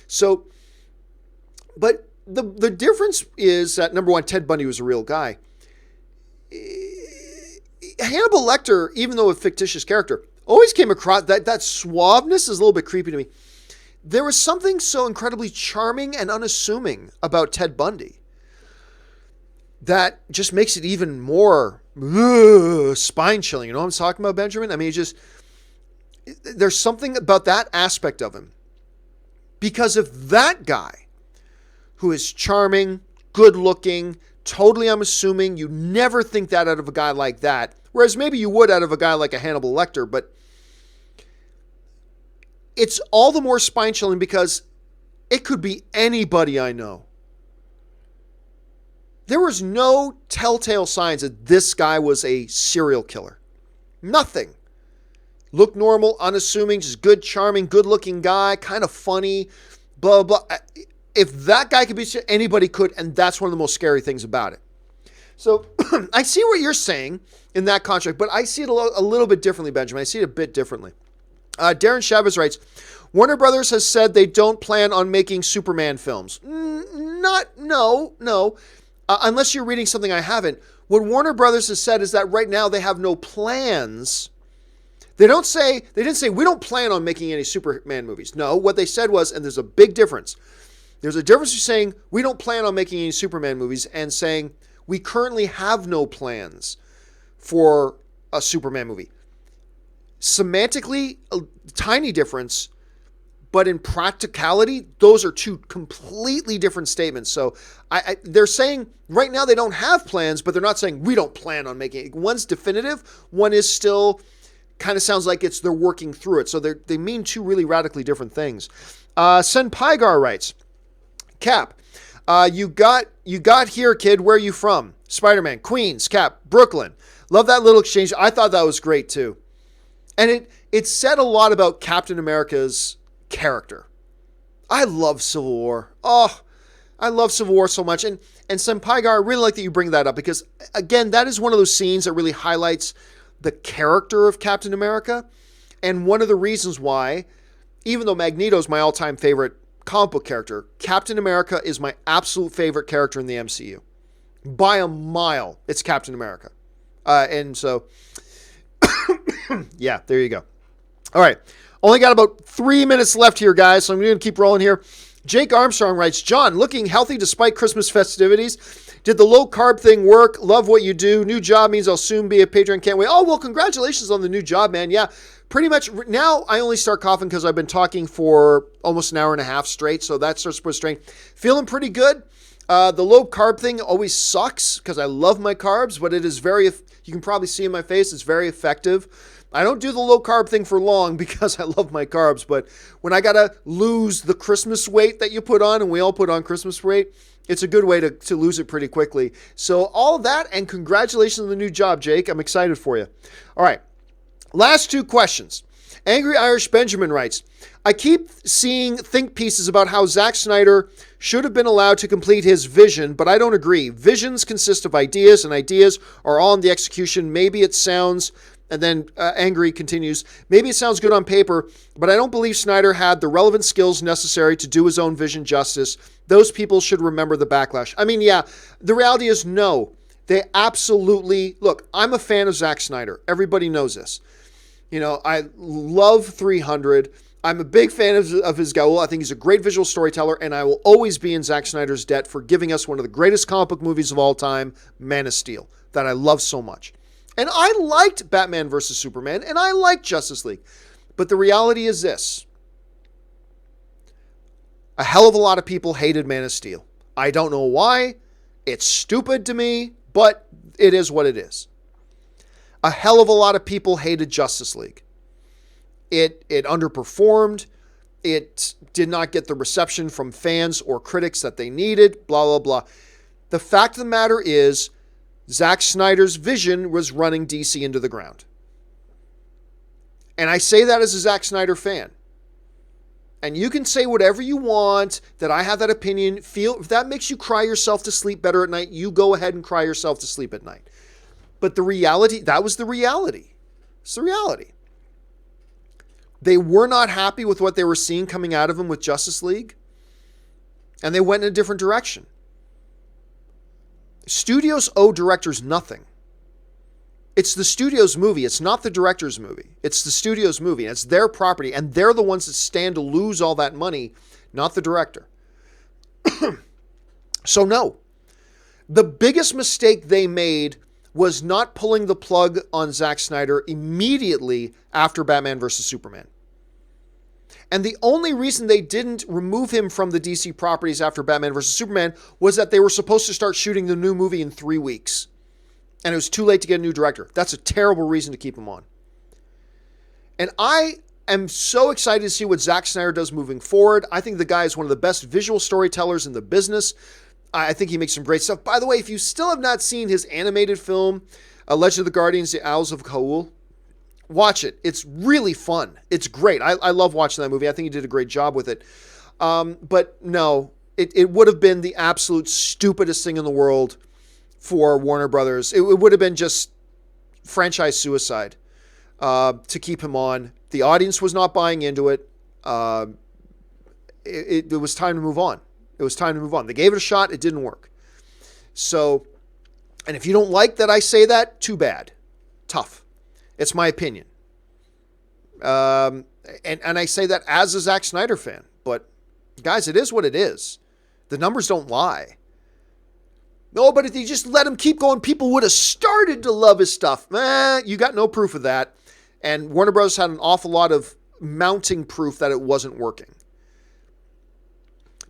So, but the difference is that, number one, Ted Bundy was a real guy. Hannibal Lecter, even though a fictitious character, always came across, that suaveness is a little bit creepy to me. There was something so incredibly charming and unassuming about Ted Bundy that just makes it even more spine-chilling. You know what I'm talking about, Benjamin? I mean, there's something about that aspect of him. Because if that guy, who is charming, good-looking, totally unassuming, you never think that out of a guy like that. Whereas maybe you would out of a guy like a Hannibal Lecter, but it's all the more spine-chilling because it could be anybody I know. There was no telltale signs that this guy was a serial killer. Nothing. Looked normal, unassuming, just good, charming, good-looking guy, kind of funny, blah, blah, blah. If that guy could be, anybody could, and that's one of the most scary things about it. So I see what you're saying in that contract, but I see it a little bit differently, Benjamin. I see it a bit differently. Darren Chavez writes, Warner Brothers has said they don't plan on making Superman films. No. Unless you're reading something I haven't. What Warner Brothers has said is that right now they have no plans. They didn't say we don't plan on making any Superman movies. No, what they said was, and there's a big difference, There's a difference between saying we don't plan on making any Superman movies and saying we currently have no plans for a Superman movie. Semantically, a tiny difference, but in practicality, those are two completely different statements. So they're saying right now they don't have plans, but they're not saying we don't plan on making it. One's definitive, one is still kind of sounds like they're working through it. So they mean two really radically different things. Senpaigar writes, Cap, you got here, kid. Where are you from? Spider-Man, Queens, Cap, Brooklyn. Love that little exchange. I thought that was great too. And it said a lot about Captain America's character. I love Civil War. Oh, I love Civil War so much. And Senpaigar, I really like that you bring that up because, again, that is one of those scenes that really highlights the character of Captain America. And one of the reasons why, even though Magneto's my all-time favorite comic book character, Captain America is my absolute favorite character in the MCU. By a mile, it's Captain America. And so, yeah, there you go. All right. Only got about 3 minutes left here, guys, so I'm going to keep rolling here. Jake Armstrong writes, John, looking healthy despite Christmas festivities. Did the low-carb thing work? Love what you do. New job means I'll soon be a patron. Can't wait. Oh, well, congratulations on the new job, man. Yeah, pretty much. Now I only start coughing because I've been talking for almost an hour and a half straight, so that starts to put strain. Feeling pretty good. The low-carb thing always sucks because I love my carbs, but it is very, you can probably see in my face, it's very effective. I don't do the low-carb thing for long because I love my carbs, but when I got to lose the Christmas weight that you put on, and we all put on Christmas weight, it's a good way to lose it pretty quickly. So all of that, and congratulations on the new job, Jake. I'm excited for you. All right, last two questions. Angry Irish Benjamin writes, I keep seeing think pieces about how Zack Snyder should have been allowed to complete his vision, but I don't agree. Visions consist of ideas, and ideas are all in the execution. Maybe it sounds... And then Angry continues, maybe it sounds good on paper, but I don't believe Snyder had the relevant skills necessary to do his own vision justice. Those people should remember the backlash. I mean, yeah, the reality is no. They absolutely... Look, I'm a fan of Zack Snyder. Everybody knows this. You know, I love 300. I'm a big fan of his Gaul. I think he's a great visual storyteller, and I will always be in Zack Snyder's debt for giving us one of the greatest comic book movies of all time, Man of Steel, that I love so much. And I liked Batman vs. Superman, and I liked Justice League. But the reality is this. A hell of a lot of people hated Man of Steel. I don't know why. It's stupid to me, but it is what it is. A hell of a lot of people hated Justice League. It underperformed. It did not get the reception from fans or critics that they needed, blah, blah, blah. The fact of the matter is, Zack Snyder's vision was running DC into the ground. And I say that as a Zack Snyder fan. And you can say whatever you want, that I have that opinion. If that makes you cry yourself to sleep better at night, you go ahead and cry yourself to sleep at night. But the reality, that was the reality. It's the reality. They were not happy with what they were seeing coming out of him with Justice League. And they went in a different direction. Studios owe directors nothing. It's the studio's movie. It's not the director's movie. It's the studio's movie. And it's their property. And they're the ones that stand to lose all that money, not the director. So no. The biggest mistake they made was not pulling the plug on Zack Snyder immediately after Batman vs. Superman. And the only reason they didn't remove him from the DC properties after Batman vs. Superman was that they were supposed to start shooting the new movie in 3 weeks. And it was too late to get a new director. That's a terrible reason to keep him on. And I am so excited to see what Zack Snyder does moving forward. I think the guy is one of the best visual storytellers in the business. I think he makes some great stuff. By the way, if you still have not seen his animated film, Legend of the Guardians, The Owls of Ka'ul, watch it. It's really fun. It's great. I love watching that movie. I think he did a great job with it. But no, it would have been the absolute stupidest thing in the world for Warner Brothers. It would have been just franchise suicide to keep him on. The audience was not buying into it. It was time to move on. It was time to move on. They gave it a shot. It didn't work. So, and if you don't like that I say that, too bad. Tough. It's my opinion. And I say that as a Zack Snyder fan. But, guys, it is what it is. The numbers don't lie. No, but if you just let him keep going, people would have started to love his stuff. You got no proof of that. And Warner Bros. Had an awful lot of mounting proof that it wasn't working.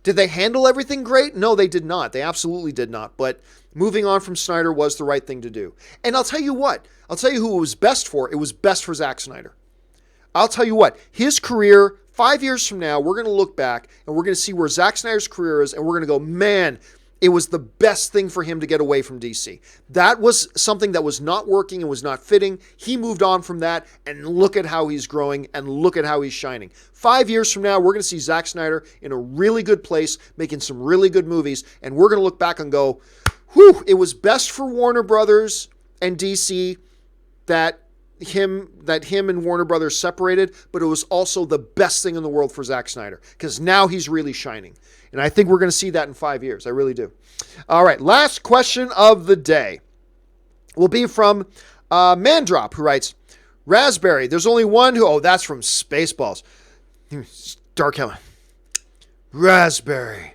Did they handle everything great? No, they did not. They absolutely did not. But moving on from Snyder was the right thing to do. And I'll tell you what. I'll tell you who it was best for. It was best for Zack Snyder. I'll tell you what. His career, 5 years from now, we're going to look back and we're going to see where Zack Snyder's career is, and we're going to go, man, it was the best thing for him to get away from DC. That was something that was not working and was not fitting. He moved on from that, and look at how he's growing, and look at how he's shining. 5 years from now, we're going to see Zack Snyder in a really good place, making some really good movies, and we're going to look back and go, whew, it was best for Warner Brothers and DC that him and Warner Brothers separated, but it was also the best thing in the world for Zack Snyder, because now he's really shining. And I think we're going to see that in 5 years. I really do. All right, last question of the day will be from Mandrop, who writes, Raspberry, there's only one who... Oh, that's from Spaceballs. Dark Helen. Raspberry.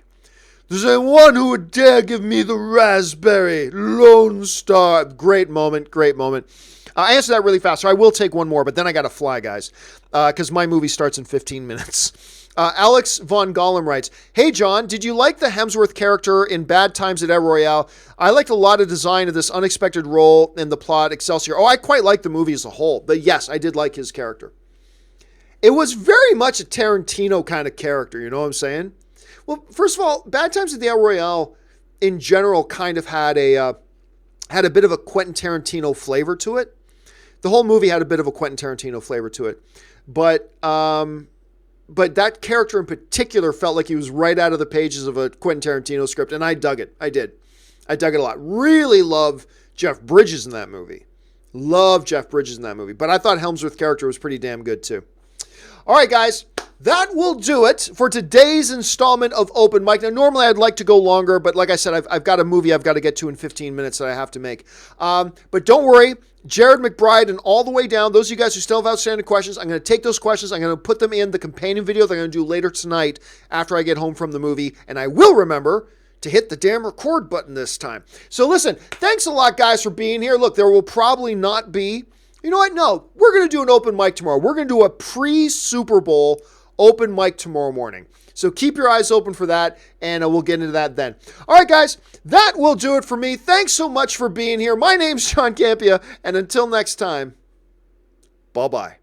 There's only one who would dare give me the raspberry. Lone Star. Great moment, great moment. I answered that really fast, so I will take one more, but then I got to fly, guys, because my movie starts in 15 minutes. Alex Von Gollum writes, Hey, John, did you like the Hemsworth character in Bad Times at El Royale? I liked a lot of design of this unexpected role in the plot, Excelsior. Oh, I quite liked the movie as a whole, but yes, I did like his character. It was very much a Tarantino kind of character, you know what I'm saying? Well, first of all, Bad Times at the El Royale in general kind of had a bit of a Quentin Tarantino flavor to it. The whole movie had a bit of a Quentin Tarantino flavor to it. But that character in particular felt like he was right out of the pages of a Quentin Tarantino script, and I dug it. I did. I dug it a lot. Really love Jeff Bridges in that movie. Love Jeff Bridges in that movie. But I thought Helmsworth's character was pretty damn good too. All right, guys. That will do it for today's installment of Open Mic. Now, normally I'd like to go longer, but like I said, I've got a movie I've got to get to in 15 minutes that I have to make. But don't worry, Jared McBride and all the way down, those of you guys who still have outstanding questions, I'm going to take those questions, I'm going to put them in the companion video that I'm going to do later tonight after I get home from the movie, and I will remember to hit the damn record button this time. So listen, thanks a lot, guys, for being here. Look, there will probably not be... You know what? No, we're going to do an open mic tomorrow. We're going to do a pre-Super Bowl open mic tomorrow morning. So keep your eyes open for that, and we'll get into that then. All right, guys, that will do it for me. Thanks so much for being here. My name's John Campea, and until next time, bye-bye.